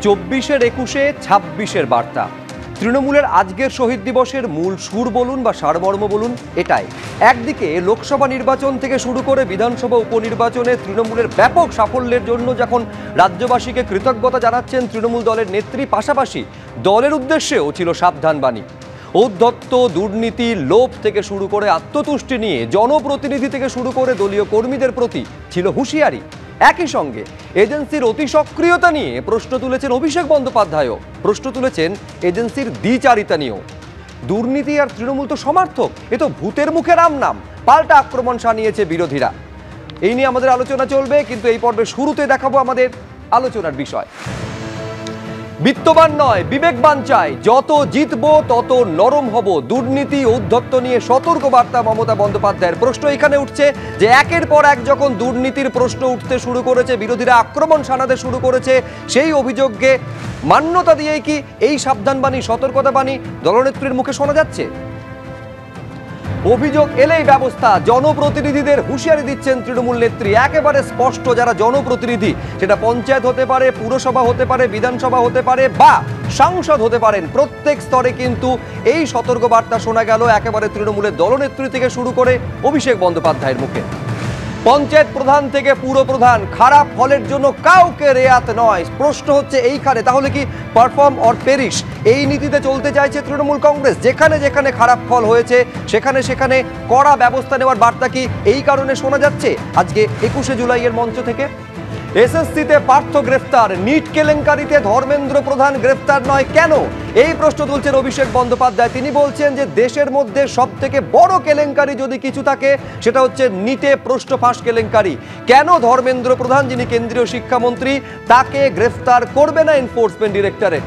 24-এর 21-এ 26-এর বার্তা। তৃণমূলের আজকের শহীদ দিবসের মূল সুর বলুন বা সারমর্ম বলুন এটাই। একদিকে লোকসভা নির্বাচন থেকে শুরু করে বিধানসভা উপনির্বাচনে তৃণমূলের ব্যাপক সাফল্যের জন্য যখন রাজ্যবাসীকে কৃতজ্ঞতা জানাচ্ছেন তৃণমূল দলের নেত্রী, পাশাপাশি দলের উদ্দেশ্যেও ছিল সাবধান বাণী। ঔদ্ধত্য, দুর্নীতি, লোভ থেকে শুরু করে আত্মতুষ্টি নিয়ে জনপ্রতিনিধি থেকে শুরু করে দলীয় কর্মীদের প্রতি ছিল হুঁশিয়ারি। একই সঙ্গে এজেন্সির অতি সক্রিয়তা নিয়ে প্রশ্ন তুলেছেন অভিষেক বন্দ্যোপাধ্যায়ও, প্রশ্ন তুলেছেন এজেন্সির দ্বিচারিতা নিয়েও। দুর্নীতি আর তৃণমূল তো সমার্থক, এ তো ভূতের মুখে রাম নাম, পাল্টা আক্রমণ শানিয়েছে বিরোধীরা। এই নিয়ে আমাদের আলোচনা চলবে, কিন্তু এই পর্বে শুরুতে দেখাবো আমাদের আলোচনার বিষয়। বিত্তবান নয়, বিবেকবান চাই, যত জিতবো তত নরম হব। দুর্নীতি, ঔদ্ধত্য নিয়ে সতর্ক বার্তা মমতা বন্দ্যোপাধ্যায়ের। প্রশ্ন এখানে উঠছে যে একের পর এক যখন দুর্নীতির প্রশ্ন উঠতে শুরু করেছে, বিরোধীরা আক্রমণ শানাতে শুরু করেছে, সেই অভিযোগকে মান্যতা দিয়েই কি এই সাবধানবাণী, সতর্কতাবাণী দলনেত্রীর মুখে শোনা যাচ্ছে? অভিযোগ এলেই ব্যবস্থা, জনপ্রতিনিধিদের হুঁশিয়ারি দিচ্ছেন তৃণমূল নেত্রী। একেবারে স্পষ্ট, যারা জনপ্রতিনিধি, সেটা পঞ্চায়েত হতে পারে, পুরসভা হতে পারে, বিধানসভা হতে পারে বা সাংসদ হতে পারেন, প্রত্যেক স্তরে কিন্তু এই সতর্কবার্তা শোনা গেল একেবারে তৃণমূলের দলনেত্রী থেকে শুরু করে অভিষেক বন্দ্যোপাধ্যায়ের মুখে। পঞ্চায়েত প্রধান থেকে পুর প্রধান, খারাপ ফলের জন্য কাউকে রেয়াত নয়। প্রশ্ন হচ্ছে এইখানে, তাহলে কি পারফর্ম অর পেরিশ এই নীতিতে চলতে চাইছে তৃণমূল কংগ্রেস? যেখানে যেখানে খারাপ ফল হয়েছে সেখানে সেখানে কড়া ব্যবস্থা নেওয়ার বার্তা কি এই কারণে শোনা যাচ্ছে আজকে 21শে জুলাইয়ের মঞ্চ থেকে? এসএসসিতে পার্থ গ্রেফতার, নিট কেলেঙ্কারিতে ধর্মেন্দ্র প্রধান গ্রেফতার নয় কেন, এই প্রশ্ন তুলছেন অভিষেক বন্দ্যোপাধ্যায়। তিনি বলছেন যে দেশের মধ্যে সব থেকে বড় কেলেঙ্কারি যদি কিছু থাকে সেটা হচ্ছে নিটে প্রশ্ন ফাঁস কেলেঙ্কারি। কেন ধর্মেন্দ্র প্রধান, যিনি কেন্দ্রীয় শিক্ষামন্ত্রী, তাকে গ্রেফতার করবে না এনফোর্সমেন্ট ডিরেক্টরেট?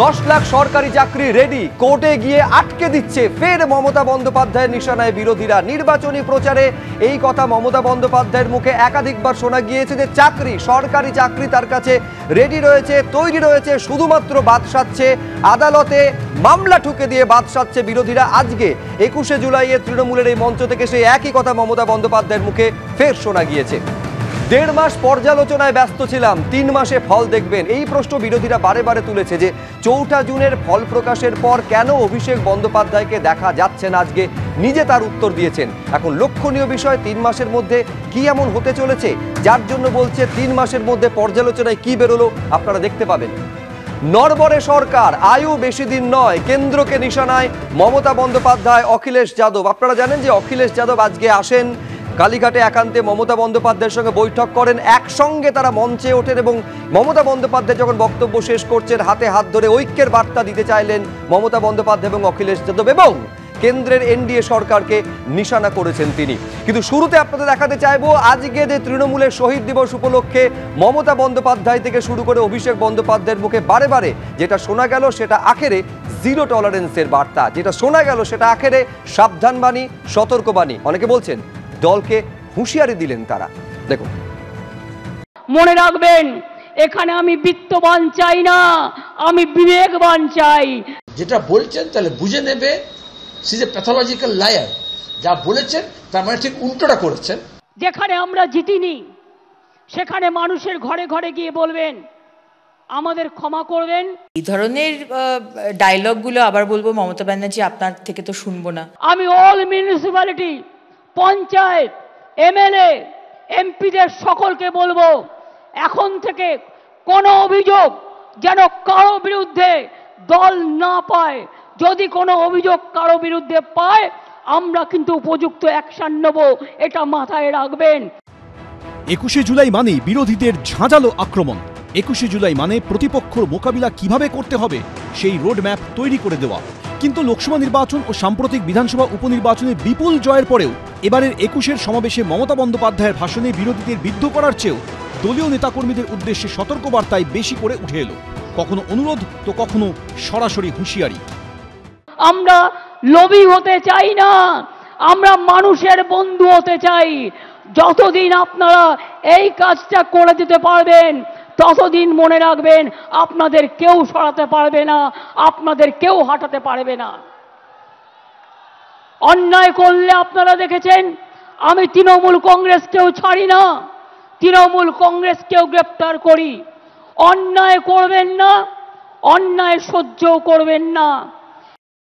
10 লাখ সরকারি চাকরি রেডি, কোর্টে গিয়ে আটকে দিচ্ছে। ফের মমতা বন্দ্যোপাধ্যায়ের নিশানায় বিরোধীরা। নির্বাচনী প্রচারে এই কথা মমতা বন্দ্যোপাধ্যায়ের মুখে একাধিকবার শোনা গিয়েছে যে চাকরি, সরকারি চাকরি তার কাছে রেডি রয়েছে, তৈরি রয়েছে, শুধুমাত্র বাদ সাধছে, আদালতে মামলা ঠুকে দিয়ে বাদ সাধছে বিরোধীরা। আজকে 21শে জুলাইয়ে তৃণমূলের এই মঞ্চ থেকে সেই একই কথা মমতা বন্দ্যোপাধ্যায়ের মুখে ফের শোনা গিয়েছে। 1.5 মাস পর্যালোচনায় ব্যস্ত ছিলাম, 3 মাসে ফল দেখবেন, এই প্রশ্ন বিরোধীরা বারে বারে তুলেছে যে 4 জুনের ফল প্রকাশের পর কেন অভিষেক বন্দ্যোপাধ্যায়কে দেখা যাচ্ছে না আজকে, নিজে তার উত্তর দিয়েছেন। এখন লক্ষণীয় বিষয়, 3 মাসের মধ্যে কি এমন হতে চলেছে যার জন্য বলছে 3 মাসের মধ্যে পর্যালোচনায় কি বেরোলো আপনারা দেখতে পাবেন। নড়বড়ে সরকার, আয়ু বেশি দিন নয়, কেন্দ্রকে নিশানায় মমতা বন্দ্যোপাধ্যায়, অখিলেশ যাদব। আপনারা জানেন যে অখিলেশ যাদব আজকে আসেন কালীঘাটে, একান্তে মমতা বন্দ্যোপাধ্যায়ের সঙ্গে বৈঠক করেন, একসঙ্গে তারা মঞ্চে ওঠেন এবং মমতা বন্দ্যোপাধ্যায় যখন বক্তব্য শেষ করছেন হাতে হাত ধরে ঐক্যের বার্তা দিতে চাইলেন মমতা বন্দ্যোপাধ্যায় এবং অখিলেশ যাদব, এবং কেন্দ্রের এনডিএ সরকারকে নিশানা করেছেন তিনি। কিন্তু শুরুতে আপনাদের দেখাতে চাইবো আজকে যে তৃণমূলের শহীদ দিবস উপলক্ষে মমতা বন্দ্যোপাধ্যায় থেকে শুরু করে অভিষেক বন্দ্যোপাধ্যায়ের মুখে বারে বারে যেটা শোনা গেল সেটা আখেরে জিরো টলারেন্সের বার্তা, যেটা শোনা গেল সেটা আখেরে সাবধানবাণী, সতর্কবাণী। অনেকে বলছেন দলকে হুঁশিয়ারি দিলেন তারা। দেখুন, মনে রাখবেন এখানে আমি বিত্তবান চাই না, আমি বিবেকবান চাই। যেটা বলছেন তাহলে বুঝে নেবে she is a pathological liar. যা বলেছেন তার মানে ঠিক উল্টোটা করেছেন। যেখানে আমরা জিতিনি সেখানে মানুষের ঘরে ঘরে গিয়ে বলবেন আমাদের ক্ষমা করবেন। এই ধরনের ডায়লগগুলো আবার বলবো মমতা ব্যানার্জি আপনার থেকে তো শুনবো না। আমি অল মিউনিসিপ্যালিটি, পঞ্চায়েত, এমএলএ, এমপিদের সকলকে বলবো এখন থেকে কোনো অভিযোগ যেন কারো বিরুদ্ধে দল না পায়। যদি কোনো অভিযোগ কারো বিরুদ্ধে পায় আমরা কিন্তু উপযুক্ত অ্যাকশন নেব, এটা মাথায় রাখবেন। 21শে জুলাই মানে বিরোধীদের ঝাঁঝালো আক্রমণ। 21শে জুলাই মানে প্রতিপক্ষর মোকাবিলা কিভাবে করতে হবে সেই রোডম্যাপ তৈরি করে দেওয়া। কিন্তু লোকসভা নির্বাচন ও সাম্প্রতিক বিধানসভা উপনির্বাচনে বিপুল জয়ের পরেও এবারের 21-এর সমাবেশে মমতা বন্দ্যোপাধ্যায়ের ভাষণে বিরোধীদের বিদ্ধ করার চেয়েও দলীয় নেতাকর্মীদের উদ্দেশ্যে সতর্কবার্তায় বেশি করে উঠে এলো। কখনো অনুরোধ তো কখনো সরাসরি হুঁশিয়ারি। আমরা লোভী হতে চাই না, আমরা মানুষের বন্ধু হতে চাই। যতদিন আপনারা এই কাজটা করে দিতে পারবেন ততদিন মনে রাখবেন আপনাদের কেউ সরাতে পারবে না, আপনাদের কেউ হাঁটাতে পারবে না। অন্যায় করলে আপনারা দেখেছেন আমি তৃণমূল কংগ্রেসকেও ছাড়ি না, তৃণমূল কংগ্রেসকেও গ্রেপ্তার করি। অন্যায় করবেন না, অন্যায় সহ্য করবেন না।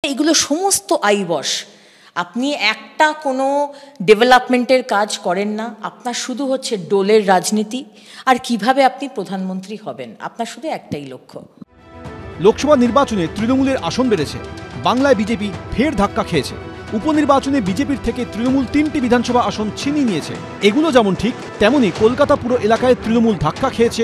এগুলো সমস্ত আইবশ। আপনি একটা কোনো ডেভেলপমেন্টের কাজ করেন না, আপনার শুধু হচ্ছে ডোলের রাজনীতি আর কিভাবে আপনি প্রধানমন্ত্রী হবেন, আপনার শুধু একটাই লক্ষ্য। লোকসভা নির্বাচনে তৃণমূলের আসন বেড়েছে, বাংলায় বিজেপি ফের ধাক্কা খেয়েছে। উপনির্বাচনে বিজেপির থেকে তৃণমূল 3টি বিধানসভা আসন ছিনিয়ে নিয়েছে। এগুলো যেমন ঠিক, তেমনি কলকাতা পুরো এলাকায় তৃণমূল ধাক্কা খেয়েছে।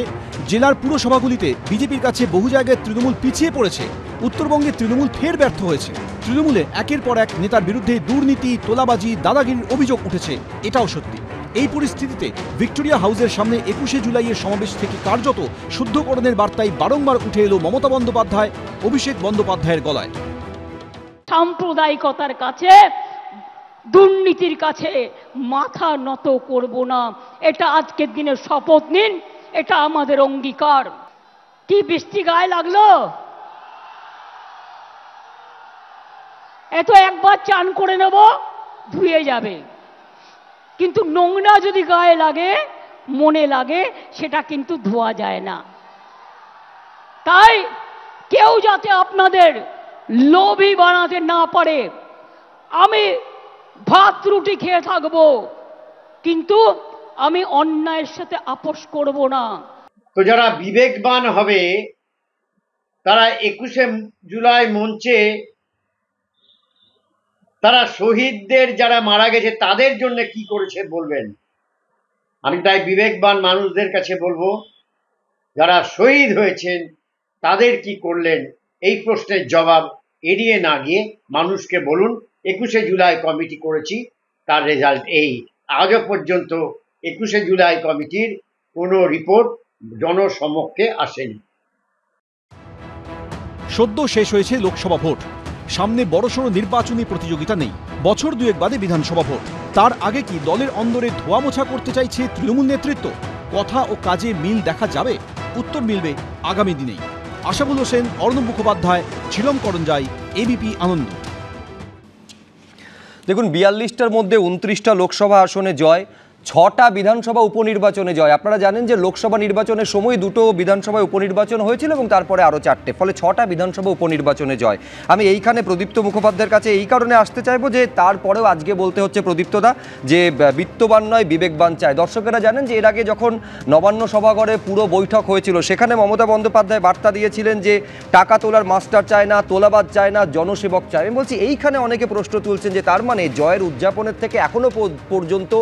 জেলার পুরসভাগুলিতে বিজেপির কাছে বহু জায়গায় তৃণমূল পিছিয়ে পড়েছে। উত্তরবঙ্গে তৃণমূল ফের ব্যর্থ হয়েছে। তৃণমূলে একের পর এক নেতার বিরুদ্ধে দুর্নীতি, তোলাবাজি, দাদাগিরির অভিযোগ উঠেছে, এটাও সত্যি। এই পরিস্থিতিতে ভিক্টোরিয়া হাউসের সামনে 21শে জুলাইয়ের সমাবেশ থেকে কার্যত শুদ্ধকরণের বার্তায় বারংবার উঠে এলো মমতা বন্দ্যোপাধ্যায়, অভিষেক বন্দ্যোপাধ্যায়ের গলায়। সাম্প্রদায়িকতার কাছে, দুর্নীতির কাছে মাথা নত করব না, এটা আজকের দিনের শপথ নিন, এটা আমাদের অঙ্গীকার। কি বৃষ্টি গায়ে লাগলো? এত একবার চান করে নেব, ধুয়ে যাবে, কিন্তু নোংরা যদি গায়ে লাগে, মনে লাগে, সেটা কিন্তু ধোয়া যায় না। তাই কেউ যাতে আপনাদের লোভী বানাতে না পারে। আমি ভাত রুটি খেয়ে থাকবো, কিন্তু আমি অন্যায়ের সাথে আপোষ করব না। তো যারা বিবেকবান হবে তারা 21শে জুলাই মঞ্চে তারা শহীদদের যারা মারা গেছে তাদের জন্য কি করেছে বলবেন। আমি তাই বিবেকবান মানুষদের কাছে বলবো, যারা শহীদ হয়েছেন তাদের কি করলেন, এই প্রশ্নের জবাব এড়িয়ে না গিয়ে মানুষকে বলুন 21শে জুলাই কমিটি করেছি, তার রেজাল্ট এই। আজও পর্যন্ত 21শে জুলাই কমিটির কোনো রিপোর্ট জনসমক্ষে আসেনি। সদ্য শেষ হয়েছে লোকসভা ভোট, সামনে বড়সড় নির্বাচনী প্রতিযোগিতা নেই, বছর দুয়েক বাদে বিধানসভা ভোট। তার আগে কি দলের অন্দরে ধোয়া মোছা করতে চাইছে তৃণমূল নেতৃত্ব? কথা ও কাজে মিল দেখা যাবে? উত্তর মিলবে আগামী দিনেই। আশাবুল হোসেন, অর্ণব মুখোপাধ্যায়, ঝিলম করঞ্জাই, এবিপি আনন্দ। দেখুন, 42টার মধ্যে 29টা লোকসভা আসনে জয়, 6টা বিধানসভা উপনির্বাচনে জয়। আপনারা জানেন যে লোকসভা নির্বাচনের সময় 2টো বিধানসভায় উপনির্বাচন হয়েছিল এবং তারপরে আরও 4টে, ফলে 6টা বিধানসভা উপনির্বাচনে জয়। আমি এইখানে প্রদীপ্ত মুখোপাধ্যায়ের কাছে এই কারণে আসতে চাইবো যে তারপরেও আজকে বলতে হচ্ছে প্রদীপ্তদা যে বিত্তবান নয় বিবেকবান চায়। দর্শকেরা জানেন যে এর আগে যখন নবান্ন সভাঘরে পুরো বৈঠক হয়েছিল, সেখানে মমতা বন্দ্যোপাধ্যায় বার্তা দিয়েছিলেন যে টাকা তোলার মাস্টার চায় না, তোলাবাজ চায় না, জনসেবক চায়। আমি বলছি এইখানে অনেকে প্রশ্ন তুলছেন যে তার মানে জয়ের উদযাপনের থেকে এখনো পর্যন্ত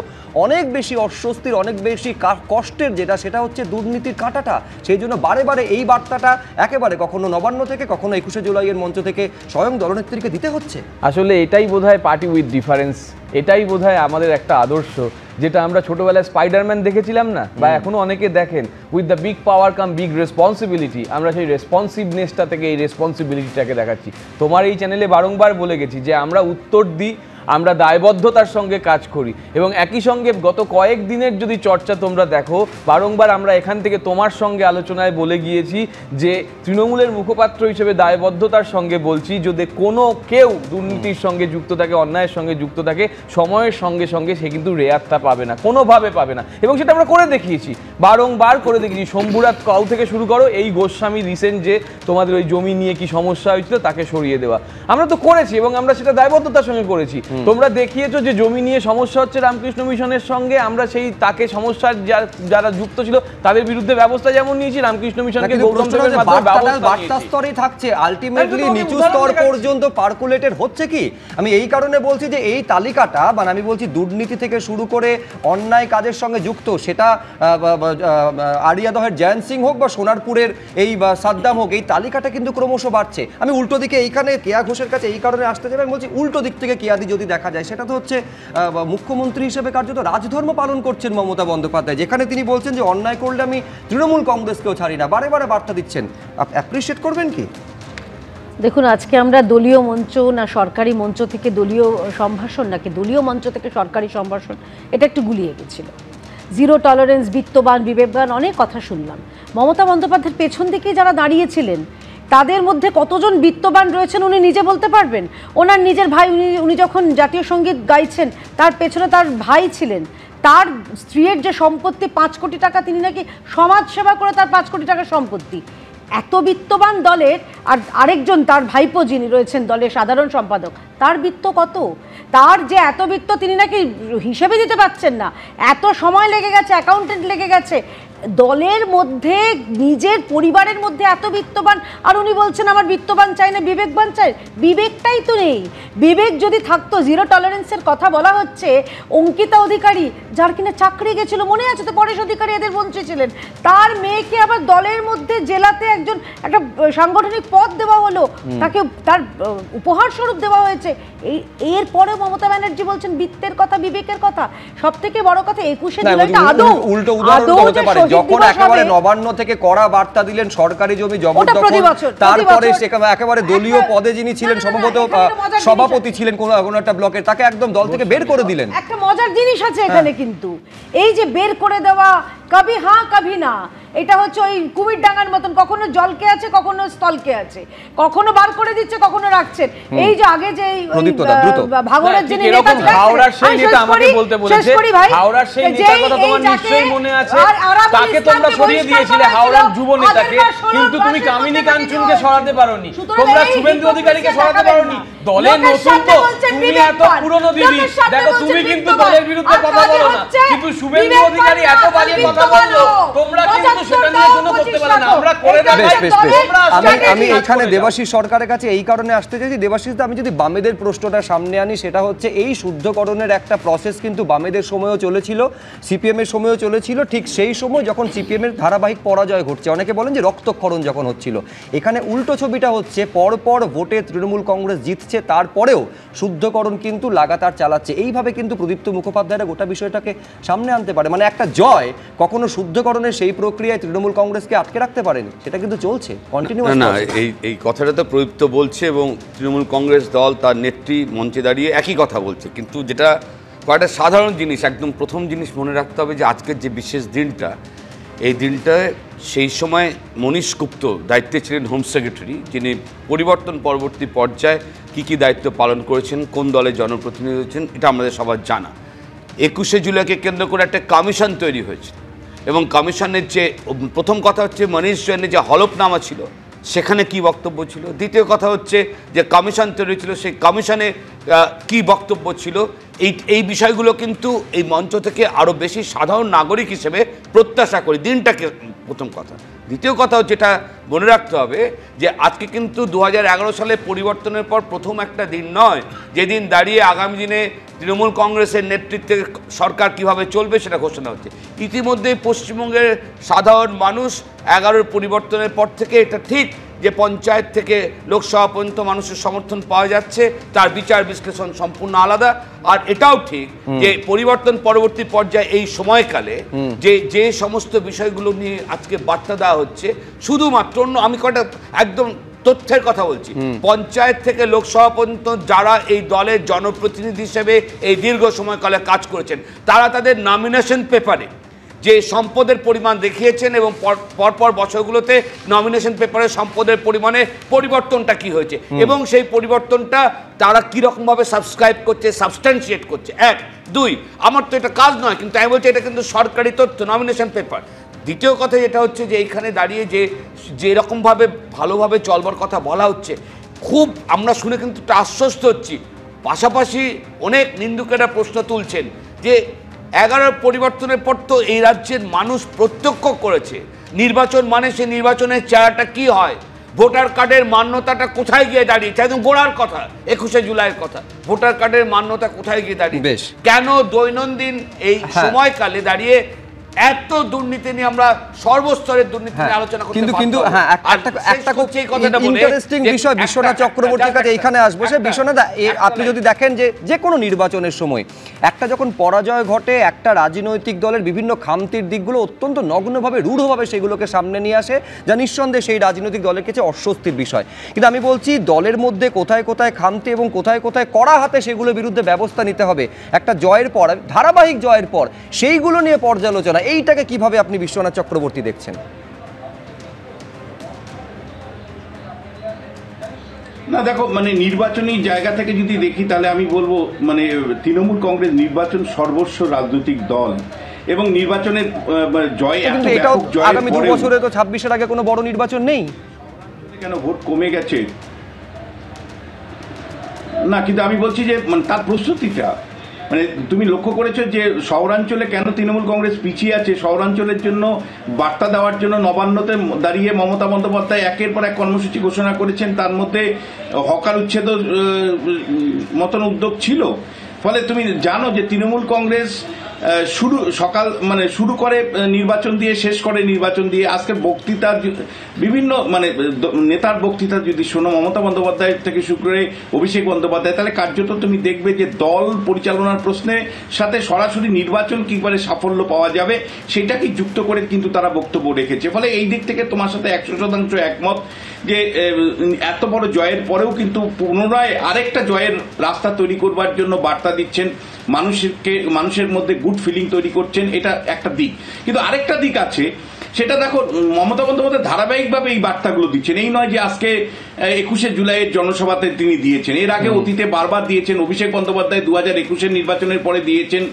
অনেক বেশি অস্বস্তির, অনেক বেশি কষ্টের যেটা, সেটা হচ্ছে দুর্নীতির কাঁটাটা। সেই জন্য বারে বারে এই বার্তাটা একেবারে কখনো নবান্ন থেকে, কখনো 21শে জুলাইয়ের মঞ্চ থেকে স্বয়ং দলনেত্রীকে দিতে হচ্ছে। আসলে এটাই বোধহয় পার্টি উইথ ডিফারেন্স, এটাই বোধহয় আমাদের একটা আদর্শ, যেটা আমরা ছোটবেলায় স্পাইডারম্যান দেখেছিলাম না, বা এখনো অনেকে দেখেন, with the big power come big responsibility. আমরা সেই রেসপন্সিভনেসটা থেকে এই রেসপন্সিবিলিটিটাকে দেখাচ্ছি। তোমার এই চ্যানেলে বারংবার বলে গেছি যে আমরা উত্তর দিই, আমরা দায়বদ্ধতার সঙ্গে কাজ করি, এবং একই সঙ্গে গত কয়েক দিনের যদি চর্চা তোমরা দেখো, বারংবার আমরা এখান থেকে তোমার সঙ্গে আলোচনায় বলে গিয়েছি যে তৃণমূলের মুখপাত্র হিসেবে দায়বদ্ধতার সঙ্গে বলছি, যদি কোনো কেউ দুর্নীতির সঙ্গে যুক্ত থাকে, অন্যায়ের সঙ্গে যুক্ত থাকে, সময়ের সঙ্গে সঙ্গে সে কিন্তু রেয়াতটা পাবে না, কোনোভাবে পাবে না। এবং সেটা আমরা করে দেখিয়েছি, বারংবার করে দেখিয়েছি। শম্ভুরাত কাউ থেকে শুরু করো, এই গোস্বামী রিসেন্ট যে তোমাদের ওই জমি নিয়ে কি সমস্যা হয়েছিল তাকে সরিয়ে দেওয়া, আমরা তো করেছি এবং আমরা সেটা দায়বদ্ধতার সঙ্গে করেছি। তোমরা দেখিয়েছো যে জমি নিয়ে সমস্যা হচ্ছে রামকৃষ্ণ মিশনের সঙ্গে, আমরা সেই তাকে সমস্যার যারা যুক্ত ছিল তাদের বিরুদ্ধে ব্যবস্থা যেমন নিয়েছি, রামকৃষ্ণ মিশনকে বার্তা স্তরে থাকছে, আলটিমেটলি নিচু স্তর পর্যন্ত পার্কুলেটেড হচ্ছে কি? আমি এই কারণে বলছি যে এই তালিকাটা, মানে আমি বলছি দুর্নীতি থেকে শুরু করে অন্যায় কাজের সঙ্গে যুক্ত, সেটা আড়িয়াদহের জয়ন্ত সিং হোক বা সোনারপুরের এই সাদ্দাম হোক, এই তালিকাটা কিন্তু ক্রমশ বাড়ছে। আমি উল্টো দিকে এইখানে কেয়া ঘোষের কাছে এই কারণে আসতে যাবে, আমি বলছি উল্টো দিক থেকে কেয়াদি যদি দেখা যায়, সেটা তো হচ্ছে মুখ্যমন্ত্রী হিসেবে কার্যত রাজধর্ম পালন করছেন মমতা বন্দ্যোপাধ্যায়, যেখানে তিনি বলছেন যে অন্যায় করলে আমি তৃণমূল কংগ্রেসকেও ছাড়ি না, বারে বারে বার্তা দিচ্ছেন। অ্যাপ্রিশিয়েট করবেন কি? দেখুন, আজকে আমরা দলীয় মঞ্চ না সরকারি মঞ্চ থেকে দলীয় সম্ভাষণ, নাকি দলীয় মঞ্চ থেকে সরকারি সম্ভাষণ, এটা একটু গুলিয়ে গেছিল। জিরো টলারেন্স, বিত্তবান বিবেকবান, অনেক কথা শুনলাম। মমতা বন্দ্যোপাধ্যায়ের পেছন দিকে যারা দাঁড়িয়েছিলেন তাদের মধ্যে কতজন বিত্তবান রয়েছেন উনি নিজে বলতে পারবেন। ওনার নিজের ভাই, উনি যখন জাতীয় সঙ্গীত গাইছেন তার পেছনে তার ভাই ছিলেন, তার স্ত্রীর যে সম্পত্তি 5 কোটি টাকা, তিনি নাকি সমাজ সেবা করে তার 5 কোটি টাকার সম্পত্তি। এত বিত্তবান দলের, আর আরেকজন তার ভাইপো যিনি রয়েছেন দলের সাধারণ সম্পাদক, তার বিত্ত কত? তার যে এত বিত্ত তিনি নাকি হিসেবে দিতে পারছেন না, এত সময় লেগে গেছে, অ্যাকাউন্টেন্ট লেগে গেছে। দলের মধ্যে নিজের পরিবারের মধ্যে এত বিত্তবান, আর উনি বলছেন আমার বিত্তবান চাই না, বিবেকবান চাই। বিবেকটাই তো নেই। বিবেক যদি থাকতো, জিরো টলারেন্সের কথা বলা হচ্ছে। অঙ্কিতা অধিকারী, যার কিনা চাকরি গেছিল, মনে আছে তো, পরেশ অধিকারী এদের মন্ত্রী ছিলেন, তার মেয়েকে আবার দলের মধ্যে জেলাতে একটা সাংগঠনিক পদ দেওয়া হলো, তাকে তার উপহার স্বরূপ দেওয়া হয়েছে। এরপরে মমতা ব্যানার্জি বলছেন বিত্তের কথা, বিবেকের কথা। সব থেকে বড় কথা 21শে জুলাইটা আদৌ উল্টো উদাহরণ হতে পারে, যখন একেবারে নবান্ন থেকে কড়া বার্তা দিলেন সরকারি জমি জবরদখল, তারপরে একেবারে দলীয় পদে যিনি ছিলেন, সম্ভবত সভাপতি ছিলেন কোনো একটা ব্লকের, তাকে একদম দল থেকে বের করে দিলেন। একটা মজার জিনিস আছে এখানে, কিন্তু এই যে বের করে দেওয়া, কবি হ্যাঁ কবি না, এটা হচ্ছে ওই কুমির ডাঙ্গার মতন, কখনো জলকে আছে, কখনো স্থলকে আছে, কখনো বার করে দিচ্ছে, কখনো রাখছেন। এই যে আগে যে ভাঙড়ের যিনি নেতা ছিলেন, হাওড়ার সেই নেতা আমাকে বলতে বলেছে, হাওড়ার সেই নেতার কথা তোমার নিশ্চয়ই মনে আছে, তাকে তোমরা সরিয়ে দিয়েছিলে, হাওড়ার যুব নেতাকে, কিন্তু তুমি কামিনী কাঞ্চনকে সরাতে পারোনি, তোমরা শুভেন্দু অধিকারীকে সরাতে পারোনি। দলের নতুন তো, তুমি এত পুরনো দিদি, দেখো তুমি কিন্তু দলের বিরুদ্ধে কথা বলো না, কিন্তু শুভেন্দু অধিকারী এত বাজে কথা বললো, তোমরা কিন্তু সেটা নিয়ে কোনো করতে পারো না। আমরা করে আমি এখানে দেবাশিস সরকারের কাছে এই কারণে আসতে চাইছি। দেবাশিস, আমি যদি বামেদের প্রশ্নটা সামনে আনি, সেটা হচ্ছে এই শুদ্ধকরণের একটা প্রসেস কিন্তু বামেদের সময়ও চলেছিল, সিপিএম এর সময়ও চলেছিল, ঠিক সেই সময় যখন সিপিএম এর ধারাবাহিক পরাজয় ঘটছে, অনেকে বলেন যে রক্তক্ষরণ যখন হচ্ছিল। এখানে উল্টো ছবিটা হচ্ছে, পরপর ভোটে তৃণমূল কংগ্রেস জিতছে, তারপরেও শুদ্ধকরণ কিন্তু লাগাতার চালাচ্ছে। এইভাবে কিন্তু প্রদীপ্ত মুখোপাধ্যায়রা গোটা বিষয়টাকে সামনে আনতে পারে। মানে একটা জয় কখনো শুদ্ধকরণের সেই প্রক্রিয়ায় তৃণমূল কংগ্রেসকে আটকে রাখতে পারেনি, সেটা কিন্তু চলছে কন্টিনিউয়াস। না, এই কথাটা তো প্রদীপ্ত বলছে, এবং তৃণমূল কংগ্রেস দল তার নেত্রী মঞ্চে দাঁড়িয়ে একই কথা বলছে। কিন্তু যেটা কয়েকটা সাধারণ জিনিস, একদম প্রথম জিনিস মনে রাখতে হবে যে আজকের যে বিশেষ দিনটা, এই দিনটায় সেই সময় মনীশ গুপ্ত দায়িত্বে ছিলেন হোম সেক্রেটারি, যিনি পরিবর্তন পরবর্তী পর্যায়ে কী দায়িত্ব পালন করেছেন, কোন দলের জনপ্রতিনিধি হয়েছেন, এটা আমাদের সবার জানা। 21শে জুলাইকে কেন্দ্র করে একটা কমিশন তৈরি হয়েছে, এবং কমিশনের যে প্রথম কথা হচ্ছে মনীশ জৈনের যে হলফনামা ছিল সেখানে কি বক্তব্য ছিল, দ্বিতীয় কথা হচ্ছে যে কমিশন তৈরি ছিল সেই কমিশনে কি বক্তব্য ছিল, এই বিষয়গুলো কিন্তু এই মঞ্চ থেকে আরও বেশি সাধারণ নাগরিক হিসেবে প্রত্যাশা করি। দিনটাকে প্রথম কথা। দ্বিতীয় কথা যেটা মনে রাখতে হবে যে আজকে কিন্তু 2011 সালে পরিবর্তনের পর প্রথম একটা দিন নয় যেদিন দাঁড়িয়ে আগামী দিনে তৃণমূল কংগ্রেসের নেতৃত্বে সরকার কিভাবে চলবে সেটা ঘোষণা হচ্ছে। ইতিমধ্যে পশ্চিমবঙ্গের সাধারণ মানুষ 11 পরিবর্তনের পর থেকে এটা ঠিক যে পঞ্চায়েত থেকে লোকসভা পর্যন্ত মানুষের সমর্থন পাওয়া যাচ্ছে, তার বিচার বিশ্লেষণ সম্পূর্ণ আলাদা। আর এটাও ঠিক যে পরিবর্তন পরবর্তী পর্যায়ে এই সময়কালে যে সমস্ত বিষয়গুলো নিয়ে আজকে বার্তা দেওয়া হচ্ছে, শুধুমাত্র আমি কটা একদম তথ্যের কথা বলছি, পঞ্চায়েত থেকে লোকসভা পর্যন্ত যারা এই দলের জনপ্রতিনিধি হিসেবে এই দীর্ঘ সময়কালে কাজ করেছেন, তারা তাদের নমিনেশন পেপারে যে সম্পদের পরিমাণ দেখিয়েছেন এবং পরপর বছরগুলোতে নমিনেশন পেপারে সম্পদের পরিমাণে পরিবর্তনটা কি হয়েছে এবং সেই পরিবর্তনটা তারা কীরকমভাবে সাবস্ক্রাইব করছে, সাবস্ট্যান্সিয়েট করছে। 1, 2, আমার তো এটা কাজ নয়, কিন্তু আমি বলছি এটা কিন্তু সরকারি তথ্য, নমিনেশন পেপার। দ্বিতীয় কথা যেটা হচ্ছে যে এইখানে দাঁড়িয়ে যেরকমভাবে ভালোভাবে চলবার কথা বলা হচ্ছে, খুব আমরা শুনে কিন্তু একটা আশ্বস্ত হচ্ছি। পাশাপাশি অনেক নিন্দুকেরা প্রশ্ন তুলছেন যে 11 পরিবর্তনের পর তো এই রাজ্যের মানুষ প্রত্যক্ষ করেছে নির্বাচন মানে সে নির্বাচনের চেহারাটা কি হয়, ভোটার কার্ডের মান্যতাটা কোথায় গিয়ে দাঁড়িয়েছে। একদম গোড়ার কথা, 21শে জুলাইয়ের কথা, ভোটার কার্ডের মান্যতা কোথায় গিয়ে দাঁড়িয়ে, কেন দৈনন্দিন এই সময়কালে দাঁড়িয়ে এত দুর্নীতি নিয়ে আমরা সর্বস্তরের দুর্নীতি নিয়ে আলোচনা করতে পারি। কিন্তু একটা খুব ইন্টারেস্টিং বিষয় বিশ্বনাথ চক্রবর্তীর কাছে এইখানে আসবো। সে বিশ্বনাথ, আপনি যদি দেখেন যে কোনো নির্বাচনের সময় একটা যখন পরাজয় ঘটে, একটা রাজনৈতিক দলের বিভিন্ন খামতির দিকগুলো অত্যন্ত নগ্নভাবে রূঢ়ভাবে সেগুলোকে সামনে নিয়ে আসে, যা নিঃসন্দেহে সেই রাজনৈতিক দলের কাছে অস্বস্তির বিষয়। কিন্তু আমি বলছি দলের মধ্যে কোথায় কোথায় খামতি এবং কোথায় কোথায় কড়া হাতে সেগুলোর বিরুদ্ধে ব্যবস্থা নিতে হবে। একটা জয়ের পর, ধারাবাহিক জয়ের পর সেইগুলো নিয়ে পর্যালোচনা, এইটাকে কিভাবে আপনি বিশ্বনাথ চক্রবর্তী দেখছেন? না দেখো, মানে নির্বাচনী জায়গা থেকে যদি দেখি তাহলে আমি বলবো মানে তৃণমূল কংগ্রেস নির্বাচন সর্বস্ব রাজনৈতিক দল এবং নির্বাচনের জয় এত ব্যাপক জয়ের আগামী 2 বছরে তো 26-এর আগে কোনো বড় নির্বাচন নেই, কেন ভোট কমে গেছে না, কিন্তু আমি বলছি যে মানে তার প্রস্তুতিটা, মানে তুমি লক্ষ্য করেছো যে শহরাঞ্চলে কেন তৃণমূল কংগ্রেস পিছিয়ে আছে? শহরাঞ্চলের জন্য বার্তা দেওয়ার জন্য নবান্নতে দাঁড়িয়ে মমতা বন্দ্যোপাধ্যায় একের পর এক কর্মসূচি ঘোষণা করেছেন, তার মধ্যে হকার উচ্ছেদ মতন উদ্যোগ ছিল। ফলে তুমি জানো যে তৃণমূল কংগ্রেস শুরু করে নির্বাচন দিয়ে, শেষ করে নির্বাচন দিয়ে। আজকের বক্তৃতা, বিভিন্ন মানে নেতার বক্তৃতা যদি শোনো, মমতা বন্দ্যোপাধ্যায় থেকে শুরু করে অভিষেক বন্দ্যোপাধ্যায়, তাহলে কার্যত তুমি দেখবে যে দল পরিচালনার প্রশ্নে সাথে সরাসরি নির্বাচন কিভাবে সাফল্য পাওয়া যাবে সেটাকে যুক্ত করে কিন্তু তারা বক্তব্য রেখেছে। ফলে এই দিক থেকে তোমার সাথে 100% একমত যে এত বড় জয়ের পরেও কিন্তু পুনরায় আরেকটা জয়ের রাস্তা তৈরি করবার জন্য বার্তা দিচ্ছেন, মানুষের মধ্যে গুড ফিলিং তৈরি করছেন, এটা একটা দিক। কিন্তু আরেকটা দিক আছে, সেটা দেখো, মমতা বন্দ্যোপাধ্যায় ধারাবাহিকভাবে এই বার্তাগুলো দিচ্ছেন। এই নয় যে আজকে 21শে জুলাইয়ের জনসভাতে তিনি দিয়েছেন, এর আগে অতীতে বারবার দিয়েছেন। অভিষেক বন্দ্যোপাধ্যায় 2021-এর নির্বাচনের পরে দিয়েছেন।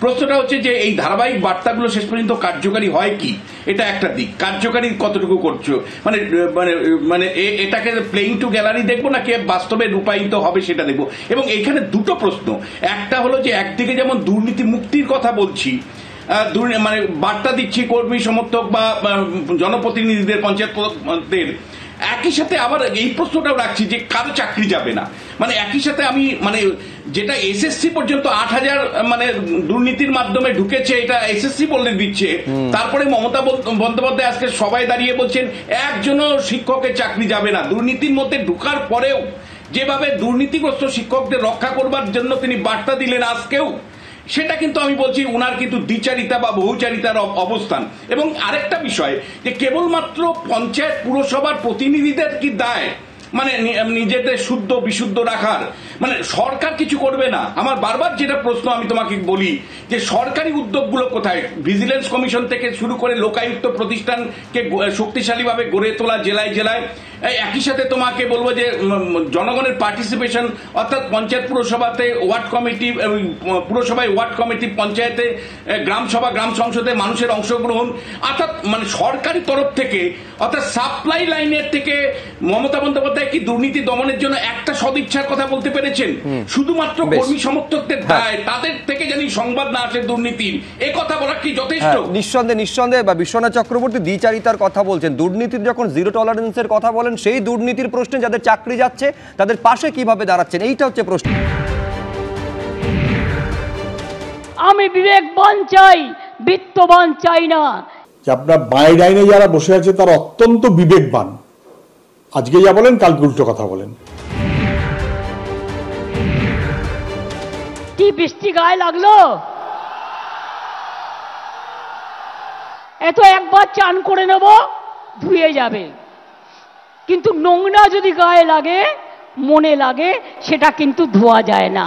প্রশ্নটা হচ্ছে যে এই ধারাবাহিক বার্তাগুলো শেষ পর্যন্ত কার্যকারী হয় কি, এটা একটা দিক। কার্যকারী কতটুকু করছো, মানে মানে মানে এটাকে প্লেইং টু গ্যালারি দেখবো নাকি বাস্তবে রূপায়িত হবে সেটা দেখবো। এবং এখানে দুটো প্রশ্ন, একটা হলো যে একদিকে যেমন দুর্নীতি মুক্তির কথা বলছি, মানে বার্তা দিচ্ছি কর্মী সমর্থক বা জনপ্রতিনিধিদের, পঞ্চায়েতের, একই সাথে আবার এই প্রশ্নটাও রাখছি যে কারো চাকরি যাবে না। মানে একই সাথে আমি মানে যেটা এসএসসি পর্যন্ত 8,000 মানে দুর্নীতির মাধ্যমে ঢুকেছে, এটা এসএসসি বলে দিচ্ছে। তারপরে মমতা বন্দ্যোপাধ্যায় আজকে সবাই দাঁড়িয়ে বলছেন একজনও শিক্ষকের চাকরি যাবে না। দুর্নীতির মধ্যে ঢুকার পরেও যেভাবে দুর্নীতিগ্রস্ত শিক্ষকদের রক্ষা করবার জন্য তিনি বার্তা দিলেন আজকেও, সেটা কিন্তু আমি বলছি উনার কিন্তু দ্বিচারিতা বা বহুচারিতার অবস্থান। এবং আরেকটা বিষয় যে কেবলমাত্র পঞ্চায়েত পুরসভার প্রতিনিধিদের কি দায় মানে নিজেদের শুদ্ধ বিশুদ্ধ রাখার, মানে সরকার কিছু করবে না? আমার বারবার যেটা প্রশ্ন আমি তোমাকে বলি যে সরকারি উদ্যোগগুলো কোথায়? ভিজিলেন্স কমিশন থেকে শুরু করে লোকায়ুক্ত প্রতিষ্ঠানকে শক্তিশালীভাবে গড়ে তোলা জেলায় জেলায়। একই সাথে তোমাকে বলবো যে জনগণের পার্টিসিপেশন, অর্থাৎ পঞ্চায়েত পুরসভাতে ওয়ার্ড কমিটি, পুরসভায় ওয়ার্ড কমিটি, পঞ্চায়েতে গ্রাম সভা, গ্রাম সংসদে মানুষের অংশগ্রহণ, অর্থাৎ মানে সরকারি তরফ থেকে, অর্থাৎ সাপ্লাই লাইনের থেকে মমতা বন্দ্যোপাধ্যায় কি দুর্নীতি দমনের জন্য একটা সদিচ্ছার কথা বলতে পেরেছেন? শুধুমাত্র কর্মী সমর্থকদের দায়, তাদের থেকে জানি সংবাদ না আসে দুর্নীতির, এ কথা বলা কি যথেষ্ট? নিঃসন্দেহে বা বিশ্বনাথ চক্রবর্তী দ্বিচারিতার কথা বলছেন। দুর্নীতির যখন জিরো টলারেন্সের কথা বলেন, সেই দুর্নীতির প্রশ্নে যাদের চাকরি যাচ্ছে তাদের পাশে কিভাবে দাঁড়াচ্ছেন, এইটা হচ্ছে প্রশ্ন। আমি বিবেকবান চাই, বিত্তবান চাই না। আপনার বাঁয়ের ডাইনে যারা বসে আছে তারা অত্যন্ত বিবেকবান, আজকে যা বলেন কালকে উল্টো কথা বলেন। কি বৃষ্টি গায়ে লাগলো, এত একবার চান করে নেব ধুয়ে যাবে, কিন্তু নোংরা যদি গায়ে লাগে, মনে লাগে, সেটা কিন্তু ধোয়া যায় না।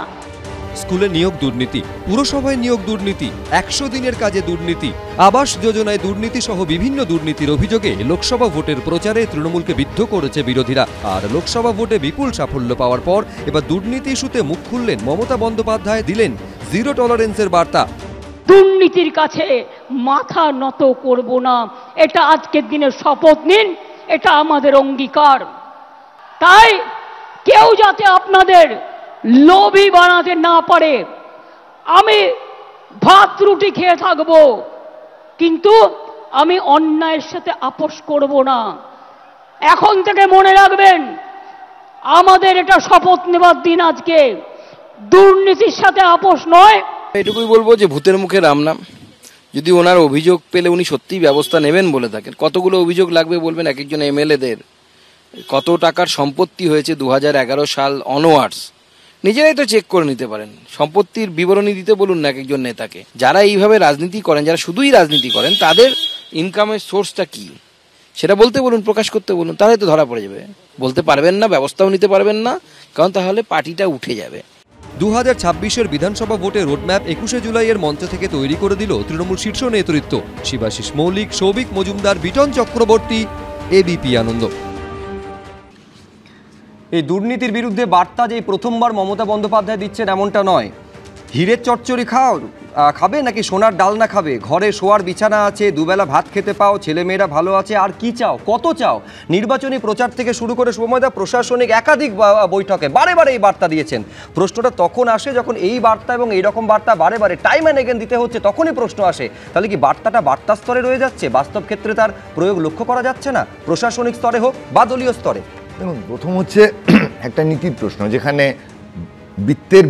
স্কুলে নিয়োগ দুর্নীতি, পুরসভায় নিয়োগ দুর্নীতি, 100 দিনের কাজে দুর্নীতি, আবাস যোজনায় দুর্নীতি সহ বিভিন্ন দুর্নীতির অভিযোগে লোকসভা ভোটের প্রচারে তৃণমূলকে বিদ্ধ করেছে বিরোধীরা। আর লোকসভা ভোটে বিপুল সাফল্য পাওয়ার পর এবার দুর্নীতি ইস্যুতে মুখ খুললেন মমতা বন্দ্যোপাধ্যায়, দিলেন জিরো টলারেন্সের বার্তা। দুর্নীতির কাছে মাথা নত করব না, এটা আজকের দিনে শপথ নিন, এটা আমাদের অঙ্গীকার। তাই কেউ যাতে আপনাদের লোভী বানাতে না পারে। আমি ভাত রুটি খেয়ে থাকবো, কিন্তু আমি অন্যায়ের সাথে আপোষ করব না। এখন থেকে মনে রাখবেন, আমাদের এটা শপথ নেবার দিন আজকে, দুর্নীতির সাথে আপোষ নয়। এটুকুই বলবো যে ভূতের মুখে রাম নাম। যদি ওনার অভিযোগ পেলে উনি সত্যিই ব্যবস্থা নেবেন বলে থাকেন, কতগুলো অভিযোগ লাগবে বলবেন এক একজন এমএলএদের, কত টাকার সম্পত্তি হয়েছে 2011 সাল অনওয়ার্ডস, নিজেরাই তো চেক করে নিতে পারেন। সম্পত্তির বিবরণী দিতে বলুন না এক একজন নেতাকে। যারা এইভাবে রাজনীতি করেন, যারা শুধুই রাজনীতি করেন, তাদের ইনকামের সোর্সটা কি সেটা বলতে বলুন, প্রকাশ করতে বলুন, তাহলে তো ধরা পড়ে যাবে। বলতে পারবেন না, ব্যবস্থাও নিতে পারবেন না, কারণ তাহলে পার্টিটা উঠে যাবে। 2026-এর বিধানসভা ভোটের রোডম্যাপ 21শে জুলাইয়ের মঞ্চ থেকে তৈরি করে দিল তৃণমূল শীর্ষ নেতৃত্ব। শিবাশিস মৌলিক, সৌভিক মজুমদার, বিটন চক্রবর্তী, এবিপি আনন্দ। এই দুর্নীতির বিরুদ্ধে বার্তা যে প্রথমবার মমতা বন্দ্যোপাধ্যায় দিচ্ছেন এমনটা নয়। হীরের চচ্চড়ি খাবে নাকি সোনার ডালনা খাবে? ঘরে শোয়ার বিছানা আছে, দুবেলা ভাত খেতে পাও, ছেলেমেয়েরা ভালো আছে, আর কি চাও, কত চাও? নির্বাচনী প্রচার থেকে শুরু করে সময়দা প্রশাসনিক একাধিক বৈঠকে বারে বারে এই বার্তা দিয়েছেন। প্রশ্নটা তখন আসে যখন এই বার্তা এবং এইরকম বার্তা বারে বারে টাইম অ্যান্ড এগেন দিতে হচ্ছে, তখনই প্রশ্ন আসে তাহলে কি বার্তাটা বার্তা স্তরে রয়ে যাচ্ছে, বাস্তব ক্ষেত্রে তার প্রয়োগ লক্ষ্য করা যাচ্ছে না, প্রশাসনিক স্তরে হোক বা দলীয় স্তরে? দেখুন, প্রথম হচ্ছে একটা নীতির প্রশ্ন, যেখানে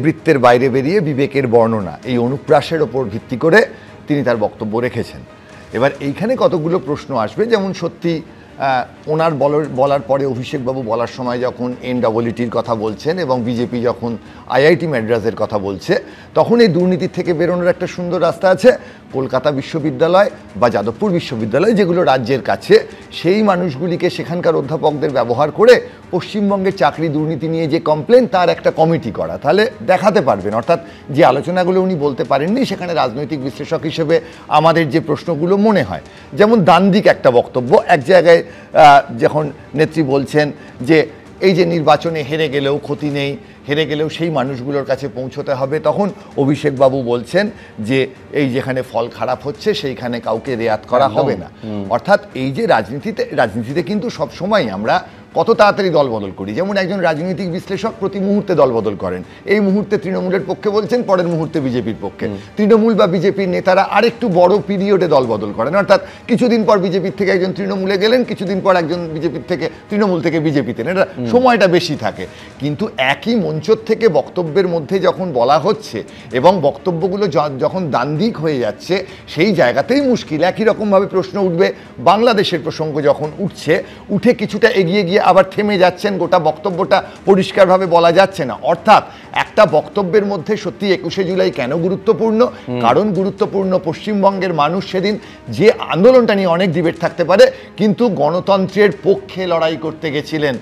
বৃত্তের বাইরে বেরিয়ে বিবেকের বর্ণনা, এই অনুপ্রাসের ওপর ভিত্তি করে তিনি তার বক্তব্য রেখেছেন। এবার এইখানে কতগুলো প্রশ্ন আসবে, যেমন সত্যি ওনার বলার পরে অভিষেকবাবু বলার সময় যখন NEETর কথা বলছেন এবং বিজেপি যখন IIT মাদ্রাজের কথা বলছে, তখন এই দুর্নীতির থেকে বেরোনোর একটা সুন্দর রাস্তা আছে। কলকাতা বিশ্ববিদ্যালয় বা যাদবপুর বিশ্ববিদ্যালয়, যেগুলো রাজ্যের কাছে, সেই মানুষগুলিকে সেখানকার অধ্যাপকদের ব্যবহার করে পশ্চিমবঙ্গের চাকরি দুর্নীতি নিয়ে যে কমপ্লেন, তার একটা কমিটি করা, তাহলে দেখাতে পারবেন। অর্থাৎ যে আলোচনাগুলো উনি বলতে পারেননি, সেখানে রাজনৈতিক বিশ্লেষক হিসেবে আমাদের যে প্রশ্নগুলো মনে হয়, যেমন দান্দিক একটা বক্তব্য এক জায়গায় যখন নেত্রী বলছেন যে এই যে নির্বাচনে হেরে গেলেও ক্ষতি নেই, হেরে গেলেও সেই মানুষগুলোর কাছে পৌঁছতে হবে, তখন অভিষেকবাবু বলছেন যে এই যেখানে ফল খারাপ হচ্ছে সেইখানে কাউকে রেয়াত করা হবে না। অর্থাৎ এই যে রাজনীতিতে কিন্তু সব সময় আমরা কত তাড়াতাড়ি দল বদল করি। যেমন একজন রাজনৈতিক বিশ্লেষক প্রতি মুহূর্তে দল বদল করেন, এই মুহূর্তে তৃণমূলের পক্ষে বলছেন, পরের মুহূর্তে বিজেপির পক্ষে। তৃণমূল বা বিজেপির নেতারা আরেকটু বড় পিরিয়ডে দল বদল করেন, অর্থাৎ কিছুদিন পর বিজেপির থেকে একজন তৃণমূলে গেলেন, কিছুদিন পর একজন বিজেপির থেকে তৃণমূল থেকে বিজেপিতে, এটা সময়টা বেশি থাকে। কিন্তু একই মঞ্চ থেকে বক্তব্যের মধ্যে যখন বলা হচ্ছে এবং বক্তব্যগুলো যখন দান্দিক হয়ে যাচ্ছে, সেই জায়গাতেই মুশকিল। একই রকমভাবে প্রশ্ন উঠবে বাংলাদেশের প্রসঙ্গ যখন উঠছে, উঠে কিছুটা এগিয়ে গিয়ে আবার থেমে যাচ্ছেন, গোটা বক্তব্যটা পরিষ্কারভাবে বলা যাচ্ছে না। অর্থাৎ একটা বক্তব্যের মধ্যে সত্যি 21শে জুলাই কেন গুরুত্বপূর্ণ? কারণ গুরুত্বপূর্ণ পশ্চিমবঙ্গের মানুষ সেদিন যে আন্দোলনটা নিয়ে অনেক ডিবেট থাকতে পারে, কিন্তু গণতন্ত্রের পক্ষে লড়াই করতে গেছিলেন,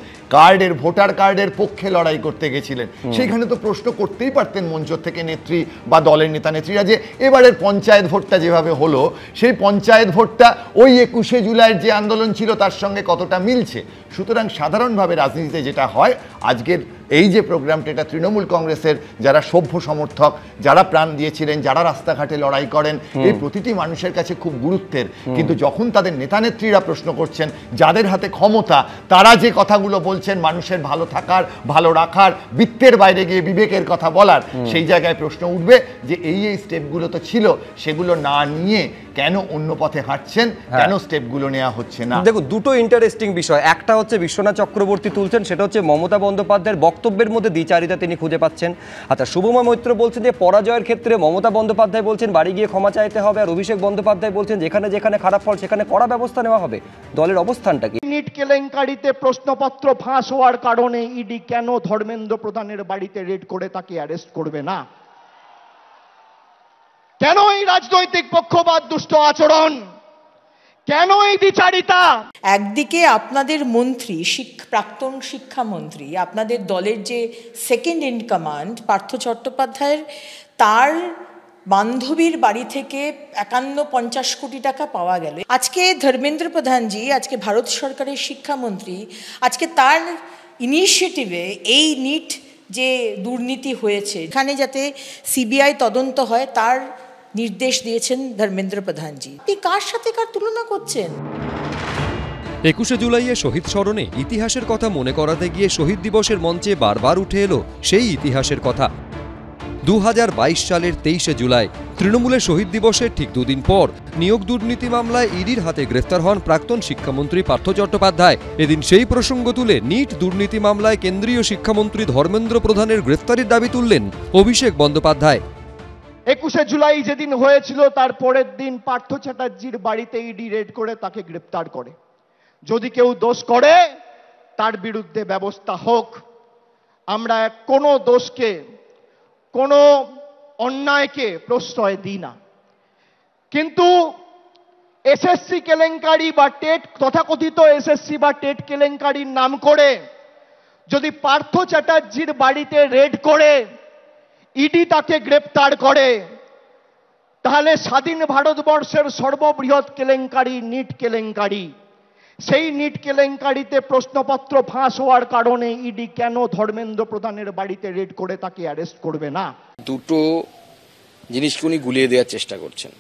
ভোটার কার্ডের পক্ষে লড়াই করতে গেছিলেন। সেইখানে তো প্রশ্ন করতেই পারতেন মঞ্চ থেকে নেত্রী বা দলের নেতা নেত্রীরা যে এবারের পঞ্চায়েত ভোটটা যেভাবে হলো, সেই পঞ্চায়েত ভোটটা ওই 21শে জুলাইয়ের যে আন্দোলন ছিল তার সঙ্গে কতটা মিলছে। সুতরাং সাধারণভাবে রাজনীতিতে যেটা হয়, আজকের এই যে প্রোগ্রামটা, এটা তৃণমূল কংগ্রেসের যারা সভ্য সমর্থক, যারা প্রাণ দিয়েছিলেন, যারা রাস্তাঘাটে লড়াই করেন, এই প্রতিটি মানুষের কাছে খুব গুরুত্বের। কিন্তু যখন তাদের নেতানেত্রীরা প্রশ্ন করছেন, যাদের হাতে ক্ষমতা, তারা যে কথাগুলো বলছেন মানুষের ভালো থাকার, ভালো রাখার, বৃত্তের বাইরে গিয়ে বিবেকের কথা বলার, সেই জায়গায় প্রশ্ন উঠবে যে এই স্টেপগুলো তো ছিল, সেগুলো না নিয়ে কেন অন্য পথে হাঁটছেন, কেন স্টেপগুলো নেওয়া হচ্ছে না? দেখো, দুটো ইন্টারেস্টিং বিষয়। একটা হচ্ছে বিশ্বনাথ চক্রবর্তী তুলছেন, সেটা হচ্ছে মমতা বন্দ্যোপাধ্যায়ের বক্তব্যের মধ্যে দ্বিচারিতা তিনি খুঁজে পাচ্ছেন। আচ্ছা, শুভময় মৈত্র বলছেন যে পরাজয়ের ক্ষেত্রে মমতা বন্দ্যোপাধ্যায় বলছেন বাড়ি গিয়ে ক্ষমা চাইতে হবে, আর অভিষেক বন্দ্যোপাধ্যায় বলছেন যেখানে যেখানে খারাপ ফল সেখানে কড়া ব্যবস্থা নেওয়া হবে। দলের অবস্থানটা কি? নিট কেলেঙ্কারিতে প্রশ্নপত্র ফাঁস হওয়ার কারণে ইডি কেন ধর্মেন্দ্র প্রধানের বাড়িতে রেড করে তাকে অ্যারেস্ট করবে না? কেন এই রাজনৈতিক পক্ষপাত, দুষ্ট আচরণ, কেন এই দ্বিচারিতা? একদিকে আপনাদের মন্ত্রী, প্রাক্তন শিক্ষামন্ত্রী, আপনাদের দলের যে সেকেন্ড ইন কমান্ড পার্থ চট্টোপাধ্যায়ের, তার বান্ধবীর বাড়ি থেকে 51-50 কোটি টাকা পাওয়া গেল। আজকে ধর্মেন্দ্র প্রধানজি, আজকে ভারত সরকারের শিক্ষামন্ত্রী, আজকে তার ইনিশিয়েটিভে এই নিট যে দুর্নীতি হয়েছে, এখানে যাতে CBI তদন্ত হয়, তার নির্দেশ দিয়েছেন ধর্মেন্দ্র প্রধানজি। আপনি কার সাথে কার তুলনা করছেন? 21শে জুলাইয়ে শহীদ স্মরণে ইতিহাসের কথা মনে করাতে গিয়ে শহীদ দিবসের মঞ্চে বারবার উঠে এলো সেই ইতিহাসের কথা। 2022 সালের 23শে জুলাই তৃণমূলের শহীদ দিবসের ঠিক দুদিন পর নিয়োগ দুর্নীতি মামলায় ইডির হাতে গ্রেফতার হন প্রাক্তন শিক্ষামন্ত্রী পার্থ চট্টোপাধ্যায়। এদিন সেই প্রসঙ্গ তুলে নিট দুর্নীতি মামলায় কেন্দ্রীয় শিক্ষামন্ত্রী ধর্মেন্দ্র প্রধানের গ্রেফতারির দাবি তুললেন অভিষেক বন্দ্যোপাধ্যায়। 21শে জুলাই যেদিন হয়েছিল, তার পরের দিন পার্থ চ্যাটার্জির বাড়িতে ইডি রেড করে তাকে গ্রেফতার করে। যদি কেউ দোষ করে তার বিরুদ্ধে ব্যবস্থা হোক। আমরা কোনো দোষকে, কোনো অন্যায়কে প্রশ্রয় দিই না। কিন্তু এসএসসি কেলেঙ্কারি বা টেট, তথাকথিত এসএসসি বা টেট কেলেঙ্কারির নাম করে যদি পার্থ চ্যাটার্জির বাড়িতে রেড করে ইডি তাকে গ্রেপ্তার করে, তাহলে স্বাধীন ভারতবর্ষের সর্ববৃহৎ কেলেঙ্কারি নিট কেলেঙ্কারি, সেই নিট কেলেঙ্কারিতে প্রশ্নপত্র ফাঁস হওয়ার কারণে ইডি কেন ধর্মেন্দ্র প্রধানের বাড়িতে রেড করে তাকে অ্যারেস্ট করবে না? দুটো জিনিসকে উনি গুলিয়ে দেওয়ার চেষ্টা করছেন।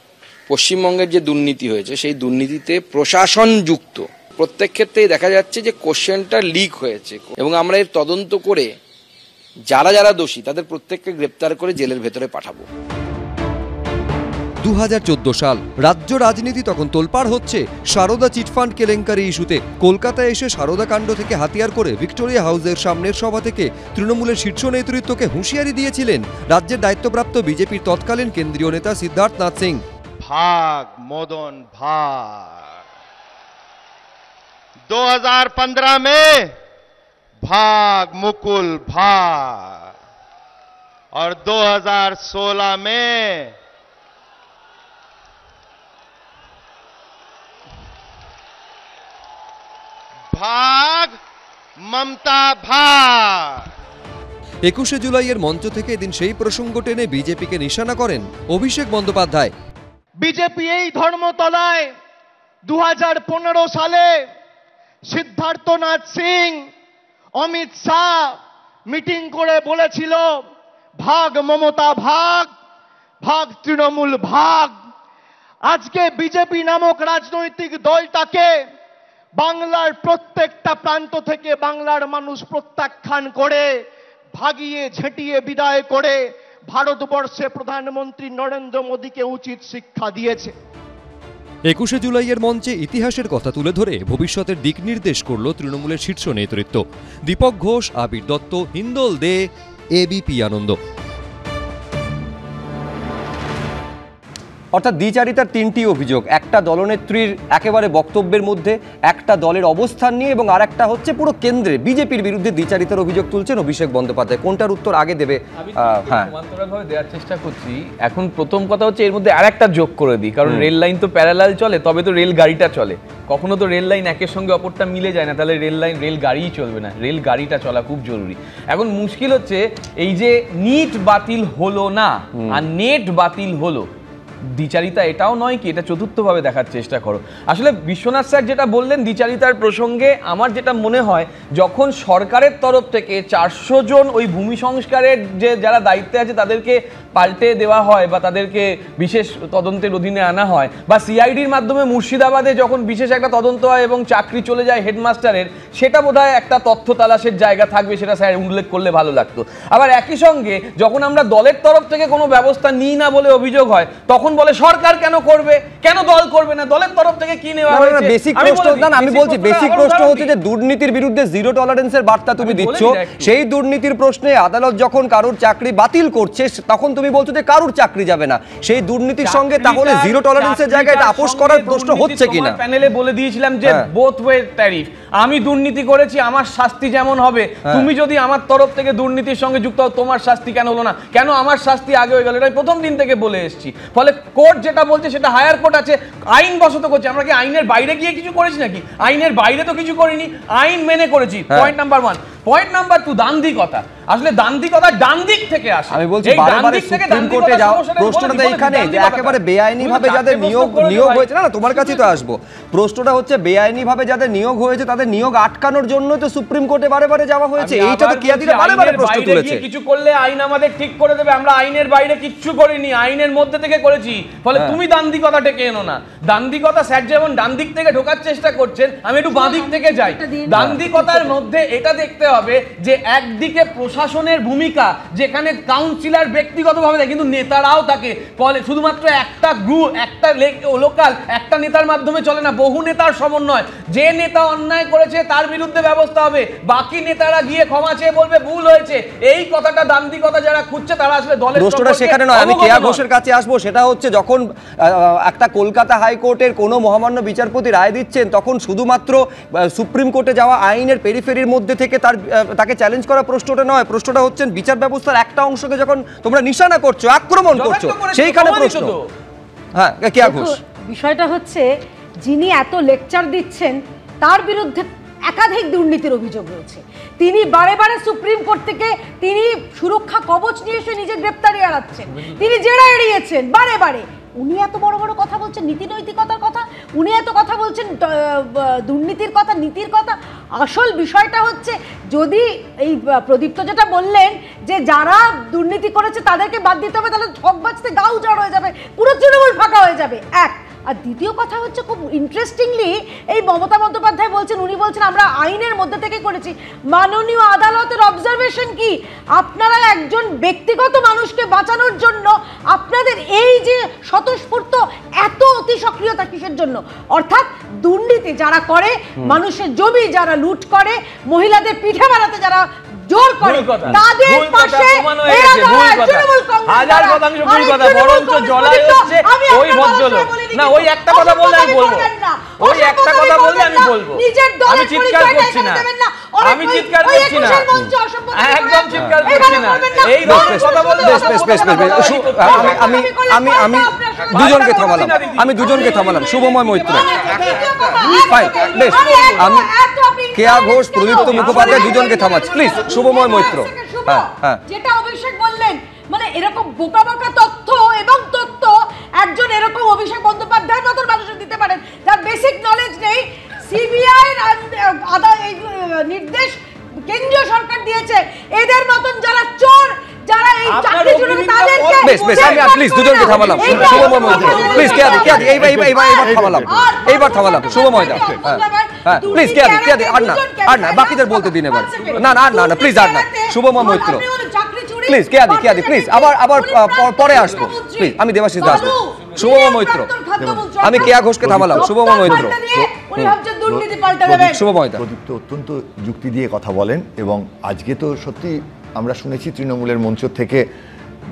পশ্চিমবঙ্গের যে দুর্নীতি হয়েছে সেই দুর্নীতিতে প্রশাসন যুক্ত। প্রত্যেক ক্ষেত্রেই দেখা যাচ্ছে যে কোশ্চেনটা লিক হয়েছে এবং আমরা এর তদন্ত করে যারা যারা দোষী তাদের প্রত্যেককে গ্রেপ্তার করে জেলের ভেতরে পাঠাবো। 2014 সাল রাজ্য রাজনীতি তখন তোলপাড় হচ্ছে সারদা চিটফান্ড কেলেঙ্কারি ইস্যুতে। কলকাতায় এসে সারদা কাণ্ড থেকে হাতিয়ার করে ভিক্টোরিয়া হাউসের সামনের সভা থেকে তৃণমূলের শীর্ষ নেতৃত্বকে হুঁশিয়ারি দিয়েছিলেন রাজ্যের দায়িত্বপ্রাপ্ত বিজেপির তৎকালীন কেন্দ্রীয় নেতা সিদ্ধার্থ নাথ সিং। भाग मोदन भाग। 2015 में भाग मुकुल भाग और 2016 में भाग ममता भाग। 21শে জুলাইয়ের মঞ্চ থেকে এদিন সেই প্রসঙ্গ টেনে বিজেপিকে নিশানা করেন অভিষেক বন্দ্যোপাধ্যায়। বিজেপি এই ধর্মতলায় 2015 সালে সিদ্ধার্থনাথ সিং, অমিত শাহ মিটিং করে বলেছিল ভাগ মমতা ভাগ, ভাগ তৃণমূল ভাগ। আজকে বিজেপি নামক রাজনৈতিক দলটাকে বাংলার প্রত্যেকটা প্রান্ত থেকে বাংলার মানুষ প্রত্যাখ্যান করে ভাগিয়ে ঝেঁটিয়ে বিদায় করে ভারতবর্ষে প্রধানমন্ত্রী নরেন্দ্র মোদীকে উচিত শিক্ষা দিয়েছে। 21শে জুলাইয়ের মঞ্চে ইতিহাসের কথা তুলে ধরে ভবিষ্যতের দিক নির্দেশ করল তৃণমূলের শীর্ষ নেতৃত্ব। দীপক ঘোষ, আবির দত্ত, হিন্দোল দে, এবিপি আনন্দ। অর্থাৎ দ্বিচারিতার তিনটি অভিযোগ, একটা দলনেত্রীর একেবারে বক্তব্যের মধ্যে, একটা দলের অবস্থান নিয়ে এবং আর একটা হচ্ছে পুরো কেন্দ্রে বিজেপির বিরুদ্ধে দ্বিচারিতার অভিযোগ তুলছেন অভিষেক বন্দ্যোপাধ্যায়। কোনটার উত্তর আগে দেবে? হ্যাঁ, সমান্তরালভাবে দেওয়ার চেষ্টা করছি। এখন প্রথম কথা হচ্ছে এর মধ্যে আরেকটা যোগ করে দিই, কারণ রেল লাইন তো প্যারালাল চলে, তবে তো রেল গাড়িটা চলে। কখনো তো রেল লাইন একের সঙ্গে অপরটা মিলে যায় না, তাহলে রেল গাড়িই চলবে না, রেল গাড়িটা চলা খুব জরুরি। এখন মুশকিল হচ্ছে এই যে নিট বাতিল হলো না আর নেট বাতিল হলো, দ্বিচারিতা এটাও নয় কি? এটা চতুর্থভাবে দেখার চেষ্টা করো। আসলে বিশ্বনাথ স্যার যেটা বললেন দ্বিচারিতার প্রসঙ্গে, আমার যেটা মনে হয় যখন সরকারের তরফ থেকে 400 জন ওই ভূমি সংস্কারের যে যারা দায়িত্বে আছে তাদেরকে পাল্টে দেওয়া হয় বা তাদেরকে বিশেষ তদন্তের অধীনে আনা হয়, বা সিআইডির মাধ্যমে মুর্শিদাবাদে যখন বিশেষ একটা তদন্ত হয় এবং চাকরি চলে যায় হেডমাস্টারের, সেটা বোধহয় একটা তথ্য তালাশের জায়গা থাকবে, সেটা স্যার উল্লেখ করলে ভালো লাগতো। আবার একই সঙ্গে যখন আমরা দলের তরফ থেকে কোনো ব্যবস্থা নিই না বলে অভিযোগ হয়, তখন বলে সরকার কেন করবে, কেন দল করবে না, দলের তরফ থেকে কি নেওয়া হয়েছে? বেসিক প্রশ্ন আমি বলছি, বেসিক প্রশ্ন হচ্ছে যে দুর্নীতির বিরুদ্ধে জিরো টলারেন্সের বার্তা তুমি দিচ্ছ, সেই দুর্নীতির প্রশ্নে আদালত যখন কারোর চাকরি বাতিল করছে তখন তুমি বলছো যে কারোর চাকরি যাবে না, সেই দুর্নীতির সঙ্গে তাহলে জিরো টলারেন্সের জায়গায় এটা আপোষ করার প্রশ্ন হচ্ছে কিনা? প্যানেলে বলে দিয়েছিলাম যে বোথ ওয়ে ট্যারিফ, আমি দুর্নীতি করেছি আমার শাস্তি যেমন হবে, তুমি যদি আমার তরফ থেকে দুর্নীতির সঙ্গে যুক্ত হও তোমার শাস্তি কেন হলো না, কেন আমার শাস্তি আগে হয়ে গেল, এটা প্রথম দিন থেকে বলে এসেছি। ফলে কোর্ট যেটা বলছে সেটা হায়ার কোর্ট আছে, আইন বশত করছে। আমরা কি আইনের বাইরে গিয়ে কিছু করেছি নাকি? আইনের বাইরে তো কিছু করিনি, আইন মেনে করেছি। Point number 1। Point number 2, দান্দিকতা। আসলে দান্দিকতা ডান দিক থেকে আসে। আমি বলছি বারবার সুপ্রিম কোর্টে যাও, প্রশ্নটা এইখানে যে একেবারে বেআইনি ভাবে যাদের নিয়োগ হয়েছে, না তোমার কাছেই তো আসবো, প্রশ্নটা হচ্ছে বেআইনি ভাবে যাদের নিয়োগ হয়েছে তাদের নিয়োগ আটকানোর জন্য তো সুপ্রিম কোর্টে বারে যাওয়া হয়েছে। এইটা তো কিয়াদিরা বারে প্রশ্ন তুলেছে, কিছু করলে আইন আমাদের ঠিক করে দেবে, আমরা আইনের বাইরে কিচ্ছু করিনি, আইনের মধ্যে থেকে করেছি। ফলে তুমি দান্দিকতা ডেকে এনো না। দান্দিকতা স্যার যেমন ডান দিক থেকে ঢোকার চেষ্টা করছেন, আমি একটু বাঁ দিক থেকে যাই। দান্দিকতার মধ্যে এটা দেখতে হবে যে একদিকে প্রশাসনের ভূমিকা, যেখানে কাউন্সিলর ব্যক্তিগতভাবে দেয় কিন্তু নেতারাও থাকে, ফলে শুধুমাত্র একটা গ্রুপ, একটা লোকাল একটা নেতার মাধ্যমে চলে না, বহু নেতার সমন্বয়। যে নেতা অন্যায় করেছে তার বিরুদ্ধে ব্যবস্থা হবে, বাকি নেতারা গিয়ে ক্ষমা চেয়ে বলবে ভুল হয়েছে। এই কথাটা দান্দিকতা যারা খুঁজছে তারা আসলে দলের প্রশ্নটা সেখানে নয়। আমি কেয়া ঘোষের কাছে আসবো, সেটা হচ্ছে যখন একটা কলকাতা হাইকোর্টের কোনো মহামান্য বিচারপতি রায় দিচ্ছেন তখন শুধুমাত্র সুপ্রিম কোর্টে যাওয়া আইনের পেরিফেরির মধ্যে থেকে তাকে চ্যালেঞ্জ করা প্রশ্নটা নয়, প্রশ্নটা হচ্ছে বিচার ব্যবস্থার একটা অংশকে যখন তোমরা নিশানা করছো, আক্রমণ করছো, সেইখানে প্রশ্ন। হ্যাঁ, কেয়া ঘোষ, বিষয়টা হচ্ছে যিনি এত লেকচার দিচ্ছেন তার বিরুদ্ধে একাধিক দুর্নীতির অভিযোগ রয়েছে। তিনি বারে সুপ্রিম কোর্ট থেকে তিনি সুরক্ষা কবচ নিয়ে এসে নিজে গ্রেপ্তারি এড়াচ্ছেন, তিনি জেরা এড়িয়েছেন বারে। উনি এত বড় কথা বলছেন নীতি নৈতিকতার কথা, উনি এত কথা বলছেন দুর্নীতির কথা, নীতির কথা। আসল বিষয়টা হচ্ছে, যদি এই প্রদীপ্ত যেটা বললেন যে যারা দুর্নীতি করেছে তাদেরকে বাদ দিতে হবে, তাহলে ঠক বাজতে গা উজাড় হয়ে যাবে, পুরো তৃণমূল ফাঁকা হয়ে যাবে। এক, আর দ্বিতীয় কথা হচ্ছে, খুব ইন্টারেস্টিংলি এই মমতা বন্দ্যোপাধ্যায় বলছেন, উনি বলছেন আমরা আইনের মধ্যে থেকে করেছি। মাননীয় আদালতের অবজারভেশন কি? আপনারা একজন ব্যক্তিগত মানুষকে বাঁচানোর জন্য আপনাদের এই যে স্বতঃস্ফূর্ত এত অতি সক্রিয়তা কিসের জন্য? অর্থাৎ দুর্নীতি যারা করে, মানুষের জমি যারা লুট করে, মহিলাদের পিঠে বানাতে যারা জোর করে, তাদের পাশে তৃণমূল কংগ্রেস। হাজার শতাংশ ভুল কথা, বরঞ্চ জলাই হচ্ছে ওই ভদ্রলোক। না, ওই একটা কথা বললে আমি বলবো, ওই একটা কথা বললে আমি বলবো। আমি চিৎকার করছি না, আমি চিৎকার করছি না, একদম চিৎকার করছি না। এই কথা বললে আমি দুজনকে থামালাম, শুভময় মৈত্র, বেশ, আমি কেয়া ঘোষ, প্রদীপ্ত মুখোপাধ্যায় দুজনকে থামাচ্ছি, প্লিজ। শুভময় মৈত্র, যেটা অভিষেক বললেন, মানে এরকম বোকা বোকা তথ্য এবং তথ্য একজন এরকম অভিষেক বন্দ্যোপাধ্যায়ের মতন মানুষের দিতে পারেন যার বেসিক নলেজ নেই। সিবিআই নির্দেশ কেন্দ্রীয় সরকার দিয়েছে, এদের মতন যারা চোর, যারা এই চাকরি জুড়ে তাদেরকে বেশ বেশ, আমি প্লিজ দুজনকে থামালাম। শুভময় মৈত্র, প্লিজ কেয়াদি এইবার থামালাম। শুভময় দা, হ্যাঁ প্লিজ কেয়াদি আর না বাকিদের বলতে দিন এবার। না না না প্লিজ, আর না। শুভময় মৈত্র, প্লিজ কেয়াদি প্লিজ, আবার পরে আসবো, প্লিজ। আমি দেবাশিস দাস আসবো। শুভময় মৈত্র, আমি কেয়া ঘোষকে থামালাম। শুভময় মৈত্র, শুভময় দা। প্রদীপ্ত অত্যন্ত যুক্তি দিয়ে কথা বলেন, এবং আজকে তো সত্যি আমরা শুনেছি তৃণমূলের মঞ্চ থেকে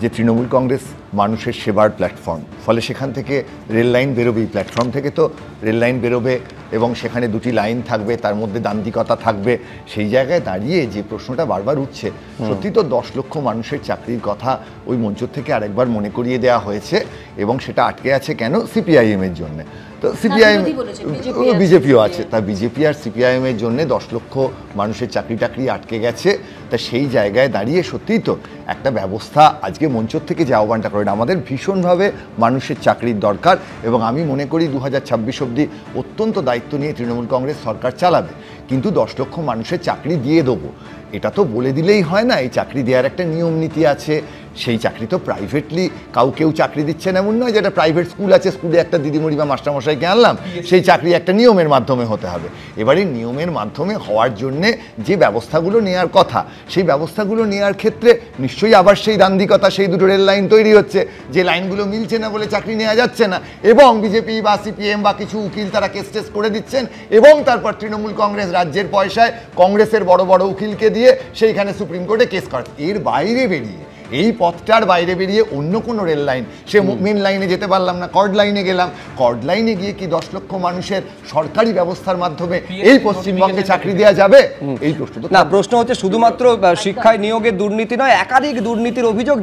যে তৃণমূল কংগ্রেস মানুষের সেবার প্ল্যাটফর্ম, ফলে সেখান থেকে রেল লাইন বেরোবে, এই প্ল্যাটফর্ম থেকে তো রেল লাইন বেরোবে এবং সেখানে দুটি লাইন থাকবে, তার মধ্যে দান্দিকতা থাকবে। সেই জায়গায় দাঁড়িয়ে যে প্রশ্নটা বারবার উঠছে, সত্যি তো 10 লক্ষ মানুষের চাকরির কথা ওই মঞ্চ থেকে আরেকবার মনে করিয়ে দেওয়া হয়েছে, এবং সেটা আটকে আছে কেন? সিপিআইএম এর জন্য। তো সিপিআইএম, বিজেপিও আছে, তা বিজেপি আর সিপিআইএম এর জন্য 10 লক্ষ মানুষের চাকরি টাকরি আটকে গেছে। তা সেই জায়গায় দাঁড়িয়ে সত্যিই তো একটা ব্যবস্থা আজকে মঞ্চ থেকে যে আহ্বানটা করেন, আমাদের ভীষণভাবে মানুষের চাকরির দরকার, এবং আমি মনে করি 2026 অবধি অত্যন্ত দায়িত্ব নিয়ে তৃণমূল কংগ্রেস সরকার চালাবে, কিন্তু 10 লক্ষ মানুষের চাকরি দিয়ে দেবো এটা তো বলে দিলেই হয় না। এই চাকরি দেওয়ার একটা নিয়ম নীতি আছে, সেই চাকরি তো প্রাইভেটলি কেউ চাকরি দিচ্ছেন এমন নয়, যেটা প্রাইভেট স্কুল আছে, স্কুলে একটা দিদিমণি বা মাস্টারমশাইকে আনলাম, সেই চাকরি একটা নিয়মের মাধ্যমে হতে হবে। এবারে নিয়মের মাধ্যমে হওয়ার জন্যে যে ব্যবস্থাগুলো নেওয়ার কথা, সেই ব্যবস্থাগুলো নেওয়ার ক্ষেত্রে নিশ্চয়ই আবার সেই দান্দিকতা, সেই দুটো রেল লাইন তৈরি হচ্ছে, যে লাইনগুলো মিলছে না বলে চাকরি নেওয়া যাচ্ছে না, এবং বিজেপি বা সিপিএম বা কিছু উকিল তারা কেস টেস করে দিচ্ছেন, এবং তারপর তৃণমূল কংগ্রেস রাজ্যের পয়সায় কংগ্রেসের বড় বড় উকিলকে দিয়ে সেইখানে সুপ্রিম কোর্টে কেস করে। এর বাইরে বেরিয়ে, এই পথটার বাইরে বেরিয়ে অন্য কোনো রেল লাইন, সে মেন লাইনে যেতে পারলাম না, কর্ড লাইনে গেলাম, কর্ড লাইনে গিয়ে কি 10 লক্ষ মানুষের সরকারি ব্যবস্থার মাধ্যমে এই পশ্চিমবঙ্গে চাকরি দেওয়া যাবে? এই প্রশ্ন না, প্রশ্ন হচ্ছে শুধুমাত্র শিক্ষায় নিয়োগের দুর্নীতি নয়, একাধিক দুর্নীতির অভিযোগ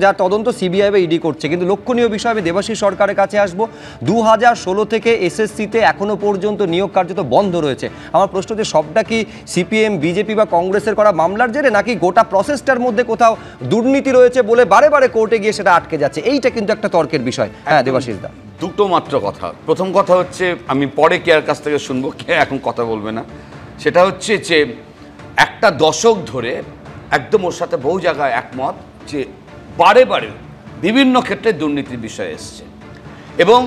যার তদন্ত সিবিআই বা ইডি করছে। কিন্তু লক্ষণীয় বিষয়, আমি দেবাশিস সরকারের কাছে আসবো। 2016 থেকে এসএসসিতে এখনো পর্যন্ত নিয়োগ কার্যত বন্ধ রয়েছে। আমার প্রশ্ন হচ্ছে, সবটা কি সিপিএম, বিজেপি বা কংগ্রেসের করা মামলার জেরে, নাকি গোটা প্রসেসটার মধ্যে কোথাও দুর্নীতি রয়েছে বলে বারে বারে কোর্টে গিয়ে সেটা আটকে যাচ্ছে? এইটা কিন্তু একটা তর্কের বিষয়। হ্যাঁ দেবাশিস দা। দুটো মাত্র কথা। প্রথম কথা হচ্ছে, আমি পরে কেয়ার কাছ থেকে শুনবো, কে এখন কথা বলবে না, সেটা হচ্ছে যে একটা দশক ধরে একদম ওর সাথে বহু জায়গায় একমত যে বারে বারে বিভিন্ন ক্ষেত্রে দুর্নীতির বিষয় এসছে, এবং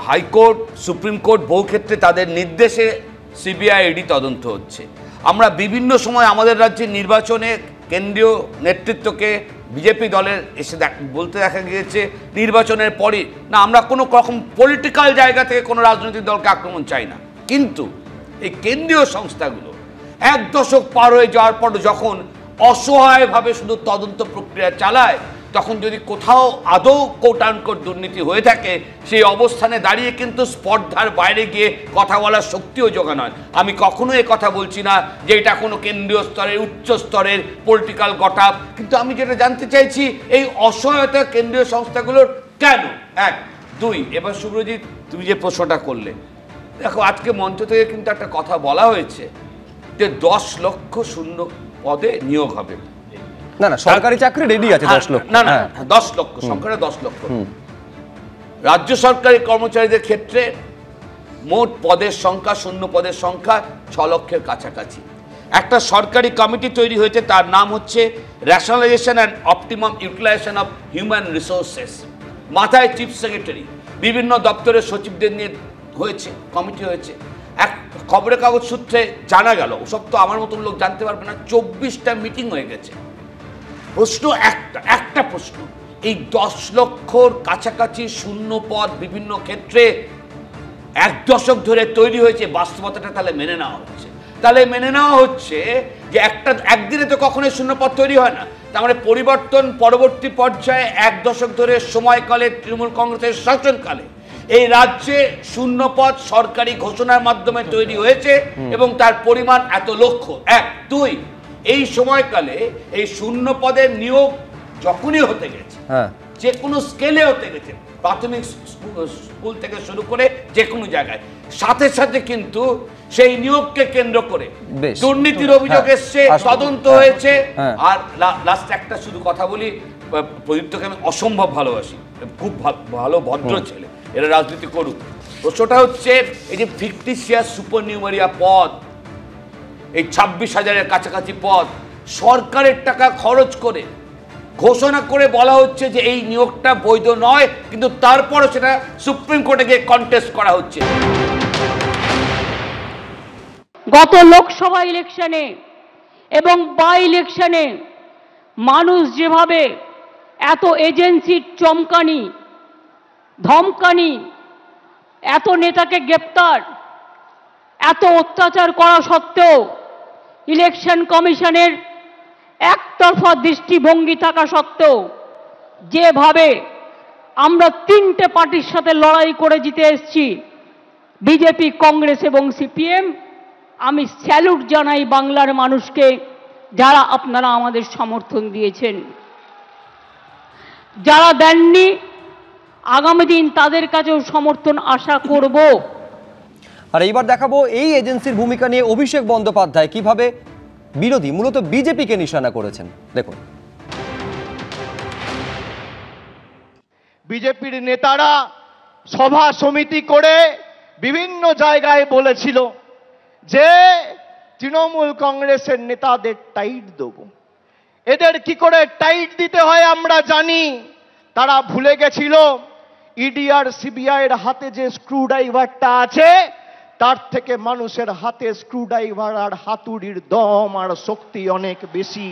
হাইকোর্ট, সুপ্রিম কোর্ট বহু ক্ষেত্রে তাদের নির্দেশে সিবিআই ইডি তদন্ত হচ্ছে। আমরা বিভিন্ন সময় আমাদের রাজ্যের নির্বাচনে কেন্দ্রীয় নেতৃত্বকে বিজেপি দলের এসে বলতে দেখা গিয়েছে নির্বাচনের পরই, না আমরা কোনো রকম পলিটিক্যাল জায়গা থেকে কোনো রাজনৈতিক দলকে আক্রমণ চাই না, কিন্তু এই কেন্দ্রীয় সংস্থাগুলো 1 দশক পার হয়ে যাওয়ার পর যখন অসহায়ভাবে শুধু তদন্ত প্রক্রিয়া চালায়, তখন যদি কোথাও আদৌ কোট আনকোট দুর্নীতি হয়ে থাকে, সেই অবস্থানে দাঁড়িয়ে কিন্তু স্পর্ধার বাইরে গিয়ে কথা বলার শক্তিও জোগানো হয়। আমি কখনো এ কথা বলছি না যে এটা কোনো কেন্দ্রীয় স্তরের, উচ্চ স্তরের পলিটিক্যাল গটআপ, কিন্তু আমি যেটা জানতে চাইছি, এই অসহায়তা কেন্দ্রীয় সংস্থাগুলোর কেন? 1, 2, এবার শুভ্রজিৎ তুমি যে প্রশ্নটা করলে, দেখো আজকে মঞ্চ থেকে কিন্তু একটা কথা বলা হয়েছে যে 10 লক্ষ শূন্য পদে নিয়োগ হবে। না না, সরকারি চাকরি রেডি আছে 10 লক্ষ। না না, 10 লক্ষ, সংখ্যাটা 10 লক্ষ। রাজ্য সরকারি কর্মচারীদের ক্ষেত্রে মোট পদের সংখ্যা, শূন্য পদের সংখ্যা 6 লক্ষের কাছাকাছি। একটা সরকারি কমিটি তৈরি হয়েছে, তার নাম হচ্ছে rationalisation and optimum utilisation of human resources. মাথায় চিফ সেক্রেটারি, বিভিন্ন দপ্তরের সচিবদের নিয়ে হয়েছে, কমিটি হয়েছে। এক খবরের কাগজ সূত্রে জানা গেল, ওসব তো আমার মতন লোক জানতে পারবে না, 24টা মিটিং হয়ে গেছে। প্রশ্ন একটা প্রশ্ন, এই 10 লক্ষর কাছাকাছি শূন্য পদ বিভিন্ন ক্ষেত্রে 1 দশক ধরে তৈরি হয়েছে, বাস্তবতাটা তাহলে মেনে নেওয়া হচ্ছে। তাহলে মেনে নেওয়া হচ্ছে যে একদিনে তো কখনোই শূন্য পদ তৈরি হয় না। তার মানে পরিবর্তন পরবর্তী পর্যায়ে 1 দশক ধরে সময়কালে তৃণমূল কংগ্রেসের শাসনকালে এই রাজ্যে শূন্য পদ সরকারি ঘোষণার মাধ্যমে তৈরি হয়েছে এবং তার পরিমাণ এত লক্ষ। 1, 2, এই সময়কালে এই শূন্য পদের নিয়োগ যখনই হতে গেছে, যে কোনো স্কেলে হতে গেছে, প্রাথমিক স্কুল থেকে শুরু করে যে কোনো জায়গায়, সাথে সাথে কিন্তু সেই নিয়োগকে কেন্দ্র করে দুর্নীতির অভিযোগ এসছে, তদন্ত হয়েছে। আর লাস্ট একটা শুধু কথা বলি, প্রদীপ্তকে আমি অসম্ভব ভালোবাসি, খুব ভালো ভদ্র ছেলে, এরা রাজনীতি করুক। প্রশ্নটা হচ্ছে এই যে ফিকটিশিয়াস সুপারনিউমেরিয়া পদ, এই 26,000-এর কাছাকাছি পদ সরকারের টাকা খরচ করে ঘোষণা করে বলা হচ্ছে যে এই নিয়োগটা বৈধ নয়, কিন্তু তারপরও সেটা সুপ্রিম কোর্টে গিয়ে কন্টেস্ট করা হচ্ছে। গত লোকসভা ইলেকশনে এবং বাই ইলেকশনে মানুষ যেভাবে এত এজেন্সির চমকানি, ধমকানি, এত নেতাকে গ্রেপ্তার, এত অত্যাচার করা সত্ত্বেও ইলেকশন কমিশনের একতরফা দৃষ্টিভঙ্গি থাকা সত্ত্বেও যেভাবে আমরা 3টে পার্টির সাথে লড়াই করে জিতে এসেছি, বিজেপি, কংগ্রেস এবং সিপিএম, আমি স্যালুট জানাই বাংলার মানুষকে, যারা আপনারা আমাদের সমর্থন দিয়েছেন। যারা দেননি, আগামী দিন তাদের কাছেও সমর্থন আশা করব। আর এইবার দেখাবো এই এজেন্সির ভূমিকা নিয়ে অভিষেক বন্দ্যোপাধ্যায় কিভাবে বিরোধী, মূলত বিজেপিকে নিশানা করেছেন। দেখুন, বিজেপির নেতারা সভা সমিতি করে বিভিন্ন জায়গায় বলেছিল যে তৃণমূল কংগ্রেসের নেতাদের টাইট দেব। এদের কি করে টাইট দিতে হয় আমরা জানি। তারা ভুলে গেছিল ইডি আর সিবিআই এর হাতে যে স্ক্রুড্রাইভারটা আছে, তার থেকে মানুষের হাতে স্ক্রুড্রাইভার আর হাতুড়ির দম আর শক্তি অনেক বেশি।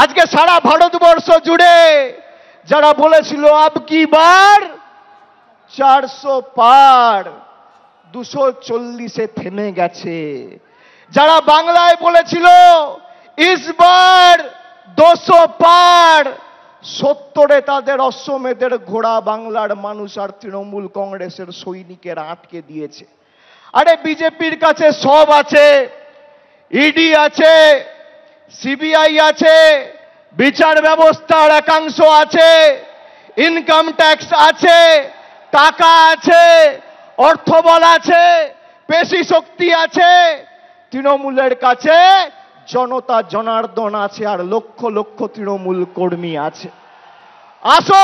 আজকে সারা ভারতবর্ষ জুড়ে যারা বলেছিল আব কি বার 400 পার, 240-এ থেমে গেছে। যারা বাংলায় বলেছিল ইসবার 200 পার, 70-এ তাদের অশ্বমেধের ঘোড়া বাংলার মানুষ আর তৃণমূল কংগ্রেসের সৈনিকেরা আটকে দিয়েছে। আরে বিজেপির কাছে সব আছে, ইডি আছে, সিবিআই আছে, বিচার ব্যবস্থার একাংশ আছে, ইনকাম ট্যাক্স আছে, টাকা আছে, অর্থবল আছে, পেশি শক্তি আছে। তৃণমূলের কাছে জনতা জনার্দন আছে আর লক্ষ লক্ষ তৃণমূল কর্মী আছে। আসো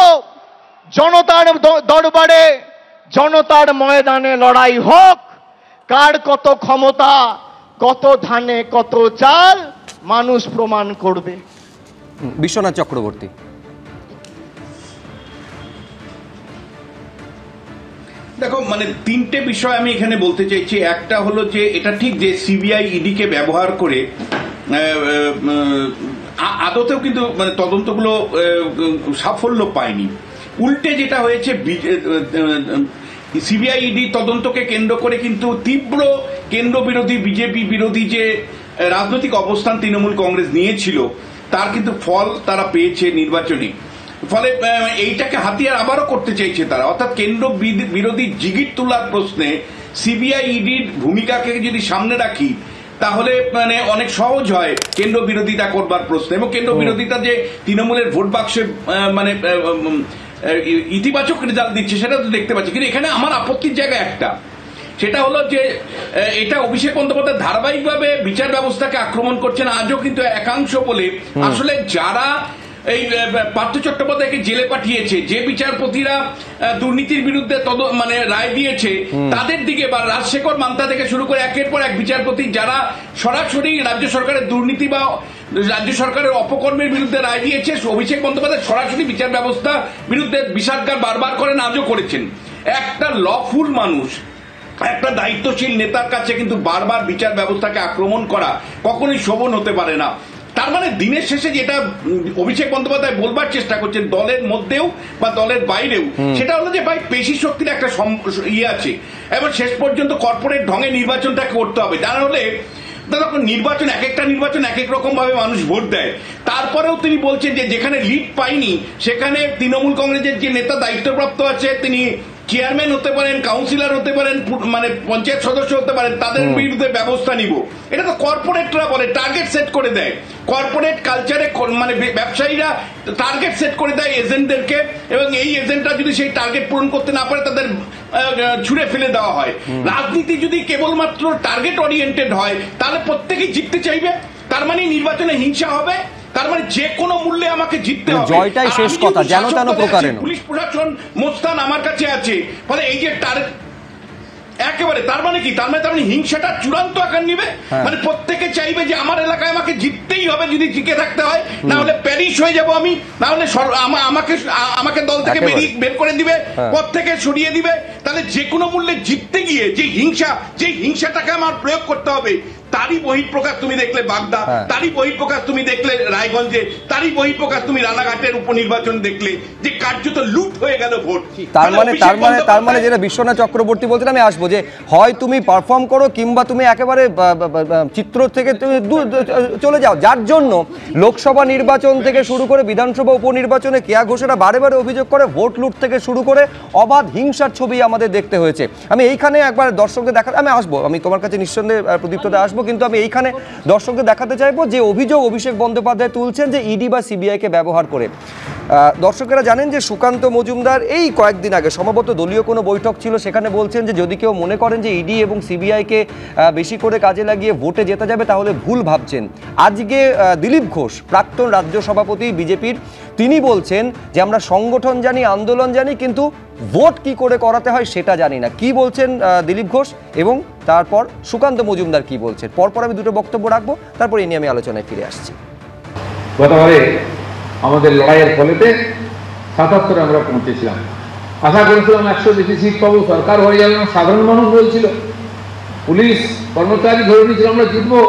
জনতার দরবারে, জনতার ময়দানে লড়াই হোক। কার কত ক্ষমতা, কত ধানে কত চাল, মানুষ প্রমাণ করবে। বিশ্বনাথ চক্রবর্তী, দেখো, মানে 3টে বিষয় আমি এখানে বলতে চাইছি। একটা হলো যে এটা ঠিক যে সিবিআই ইডি কে ব্যবহার করে আদতেও কিন্তু মানে তদন্তগুলো সাফল্য পায়নি। উল্টে যেটা হয়েছে, সিবিআই ইডি তদন্তকে কেন্দ্র করে কিন্তু তীব্র কেন্দ্র বিরোধী, বিজেপি বিরোধী যে রাজনৈতিক অবস্থান তৃণমূল কংগ্রেস নিয়েছিল, তার কিন্তু ফল তারা পেয়েছে নির্বাচনে। ফলে এইটাকে হাতিয়ার আবারও করতে চাইছে তারা, অর্থাৎ কেন্দ্র বিরোধী জিগির তোলার প্রশ্নে সিবিআই ইডির ভূমিকাকে যদি সামনে রাখি, তাহলে মানে অনেক সহজ হয় কেন্দ্র বিরোধিতা করবার প্রশ্ন। এবং কেন্দ্র বিরোধিতা যে তৃণমূলের ভোট বাক্সে মানে ইতিবাচক রেজাল্ট দিচ্ছে সেটা তো দেখতে পাচ্ছি। কিন্তু এখানে আমার আপত্তির জায়গা একটা, সেটা হলো যে এটা অভিষেক বন্দ্যোপাধ্যায় ধারাবাহিকভাবে বিচার ব্যবস্থাকে আক্রমণ করছেন আজও কিন্তু একাংশ বলে। আসলে যারা এই পার্থ চট্টোপাধ্যায়কে জেলে পাঠিয়েছে, যে বিচারপতিরা দুর্নীতির বিরুদ্ধে মানে রায় দিয়েছে তাদের দিকে, বা রাজশেখর মান্তা থেকে শুরু করে একের পর এক বিচারপতি যারা সরাসরি রাজ্য সরকারের দুর্নীতি বা রাজ্য সরকারের অপকর্মের বিরুদ্ধে রায় দিয়েছে, অভিষেক বন্দ্যোপাধ্যায় সরাসরি বিচার ব্যবস্থা বিরুদ্ধে বিষাদগার বারবার করেন, আজও করেছেন। একটা লফুল মানুষ, একটা দায়িত্বশীল নেতার কাছে কিন্তু বারবার বিচার ব্যবস্থাকে আক্রমণ করা কখনোই শোভন হতে পারে না। তার মানে দিনের শেষে যেটা অভিষেক বন্দ্যোপাধ্যায় বলবার চেষ্টা করছেন দলের মধ্যেও বা দলের বাইরেও, সেটা হলো যে ভাই পেশি শক্তির একটা ইয়ে আছে, এবং শেষ পর্যন্ত কর্পোরেট ঢঙে নির্বাচনটাকে করতে হবে। যার হলে নির্বাচন, এক একটা নির্বাচন এক এক রকম ভাবে মানুষ ভোট দেয়। তারপরেও তিনি বলছেন যে যেখানে লিড পাইনি সেখানে তৃণমূল কংগ্রেসের যে নেতা দায়িত্বপ্রাপ্ত আছে তিনি চেয়ারম্যান হতে পারেন, কাউন্সিলর হতে পারেন, মানে পঞ্চায়েত সদস্য হতে পারেন, তাদের বিরুদ্ধে ব্যবস্থা নিব। এটা তো কর্পোরেটরা বলে, টার্গেট সেট করে দেয়। কর্পোরেট কালচারে মানে ব্যবসায়ীরা টার্গেট সেট করে দেয় এজেন্টদেরকে, এবং এই এজেন্টরা যদি সেই টার্গেট পূরণ করতে না পারে তাদের ছুড়ে ফেলে দেওয়া হয়। রাজনীতি যদি কেবলমাত্র টার্গেট ওরিয়েন্টেড হয় তাহলে প্রত্যেকেই জিততে চাইবে, তার মানে নির্বাচনে হিংসা হবে, তার মানে যে কোনো মূল্যে আমাকে জিততে হবে। জয়টাই শেষ কথা, যেন তেন প্রকারে পুলিশ প্রশাসন মোস্তান আমার কাছে আছে, ফলে এই যে একেবারে তার মানে কি, তার মানে হিংসাটা চূড়ান্ত আকার নিবে। মানে প্রত্যেকে চাইবে যে আমার এলাকায় আমাকে জিততেই হবে, যদি টিকে থাকতে হয়, না হলে প্যারিশ হয়ে যাব আমি, না হলে আমাকে দল থেকে বের করে দিবে, পদ থেকে সরিয়ে দিবে। তাহলে যে কোনো মূল্যে জিততে গিয়ে যে হিংসাটাকে আমার প্রয়োগ করতে হবে, তারই বহিঃপ্রকাশ তুমি দেখলে বাগদা, তারই বহিঃপ্রকাশ তুমি দেখলে রায়গঞ্জে, তারই বহিঃপ্রকাশ তুমি রানাঘাটের উপনির্বাচন দেখলে, যে কার্যত লুট হয়ে গেল ভোট। তার মানে যেটা বিশ্বনাথ চক্রবর্তী বলছেন, আমি আসবো যে হয় তুমি পারফর্ম করো কিংবা তুমি একেবারে চিত্র থেকে তুমি চলে যাও, যার জন্য লোকসভা নির্বাচন থেকে শুরু করে বিধানসভা উপনির্বাচনে কেয়া ঘোষেরা বারে বারে অভিযোগ করে ভোট লুট থেকে শুরু করে অবাধ হিংসার ছবি আমাদের দেখতে হয়েছে। আমি এইখানে একবার দর্শকদের আমি আসবো, আমি তোমার কাছে নিঃসন্দেহে প্রদীপ্তদা আসবো, কিন্তু আমি এইখানে দর্শকদের দেখাতে চাইবো যে অভিযোগ অভিষেক বন্দ্যোপাধ্যায় তুলছেন যে ইডি বা সিবিআইকে ব্যবহার করে। দর্শকেরা জানেন যে সুকান্ত মজুমদার এই কয়েকদিন আগে সম্ভবত দলীয় কোনো বৈঠক ছিল, সেখানে বলছেন যে যদি কেউ মনে করেন যে ইডি এবং সিবিআইকে বেশি করে কাজে লাগিয়ে ভোটে জেতা যাবে তাহলে ভুল ভাবছেন। আজকে দিলীপ ঘোষ, প্রাক্তন রাজ্য সভাপতি বিজেপির, তিনি বলছেন যে আমরা সংগঠন জানি, আন্দোলন জানি, কিন্তু ভোট কি করে করাতে হয় সেটা জানি না। কি বলছেন দিলীপ ঘোষ এবং তারপর সুকান্ত মজুমদার কি বলছেন, পরপর আমি দুটো বক্তব্য রাখবো, তারপর এই নিয়ে আমি আলোচনায় ফিরে আসছি। গতবারে আমাদের লড়াইয়ের ফলেতে ৭৭ আমরা পৌঁছেছিলাম, আশা করেছিলাম ১০০ বেশি সিট পাবো, সরকার হয়ে যাবে না, সাধারণ মানুষ বলছিল, পুলিশ কর্মচারী ধরে নিয়েছিল আমরা জিতবো,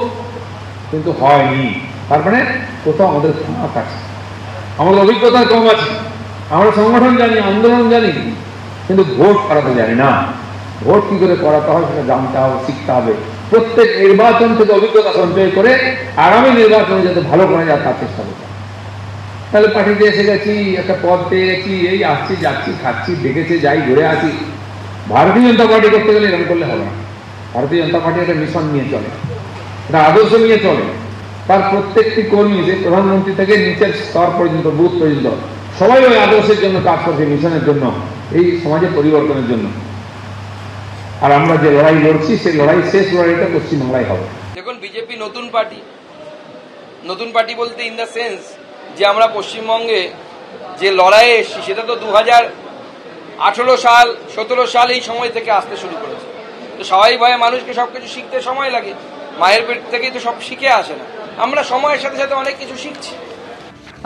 কিন্তু হয়নি। তার মানে কোথাও আমাদের ফাঁক আছে, আমাদের অভিজ্ঞতা কম আছে, আমরা সংগঠন জানি, আন্দোলন জানি, কিন্তু ভোট করাতে জানি না। ভোট কি করে করাতে হয় সেটা জানতে হবে, শিখতে হবে। প্রত্যেক নির্বাচন থেকে অভিজ্ঞতা সঞ্চয় করে আগামী নির্বাচনে যাতে ভালো করে যায় তার চেষ্টা করতে। তাহলে পার্টিতে এসে গেছি, একটা পদ পেয়ে গেছি, এই আসছি যাচ্ছি খাচ্ছি, দেখেছে যাই ঘুরে আসি। ভারতীয় জনতা পার্টি করতে গেলে এরকম করলে হবে না। ভারতীয় জনতা পার্টি একটা মিশন নিয়ে চলে, একটা আদর্শ নিয়ে চলে। তার প্রত্যেকটি কর্মী, যে প্রধানমন্ত্রী থেকে নিচের স্তর পর্যন্ত, বুথ পর্যন্ত, সবাই ওই আদর্শের জন্য কাজ করছে, মিশনের জন্য, এই সমাজের পরিবর্তনের জন্য। আর আমরা যে লড়াই লড়ছি সেই লড়াই, শেষ লড়াইটা পশ্চিমবাংলায় হবে। দেখুন, বিজেপি নতুন পার্টি বলতে ইন দ্য সেন্স যে আমরা পশ্চিমবঙ্গে যে লড়াইয়ে এসেছি সেটা তো 2018 সাল 17 সাল এই সময় থেকে আসতে শুরু করেছে। তো স্বাভাবিকভাবে মানুষকে সবকিছু শিখতে সময় লাগে, মায়ের পেট থেকেই তো সব শিখে আসে না, আমরা সময়ের সাথে সাথে অনেক কিছু শিখছি।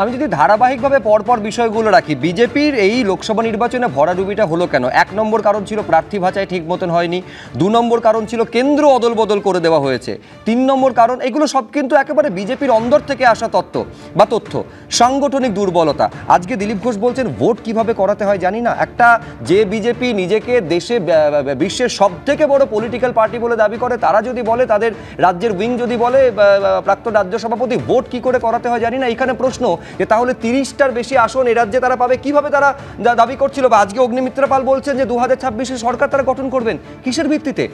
আমি যদি ধারাবাহিকভাবে পরপর বিষয়গুলো রাখি, বিজেপির এই লোকসভা নির্বাচনে ভরাডুবিটা হলো কেন? 1 নম্বর কারণ ছিল প্রার্থী বাছাই ঠিক মতন হয়নি, 2 নম্বর কারণ ছিল কেন্দ্র অদল বদল করে দেওয়া হয়েছে, 3 নম্বর কারণ, এগুলো সব কিন্তু একেবারে বিজেপির অন্দর থেকে আসা তথ্য, সাংগঠনিক দুর্বলতা। আজকে দিলীপ ঘোষ বলছেন ভোট কিভাবে করাতে হয় জানি না। একটা যে বিজেপি নিজেকে দেশে বিশ্বের সব থেকে বড় পলিটিক্যাল পার্টি বলে দাবি করে, তারা যদি বলে, তাদের রাজ্যের উইং যদি বলে, প্রাক্তন রাজ্য সভাপতি, ভোট কি করে করাতে হয় জানি না, এখানে প্রশ্ন যে তাহলে 30টার বেশি আসন এ রাজ্যে তারা পাবে কিভাবে? তারা দাবি করছিল, বা আজকে অগ্নিমিত্রা পাল বলছেন যে 2026-এ সরকার তারা গঠন করবেন, কিসের ভিত্তিতে?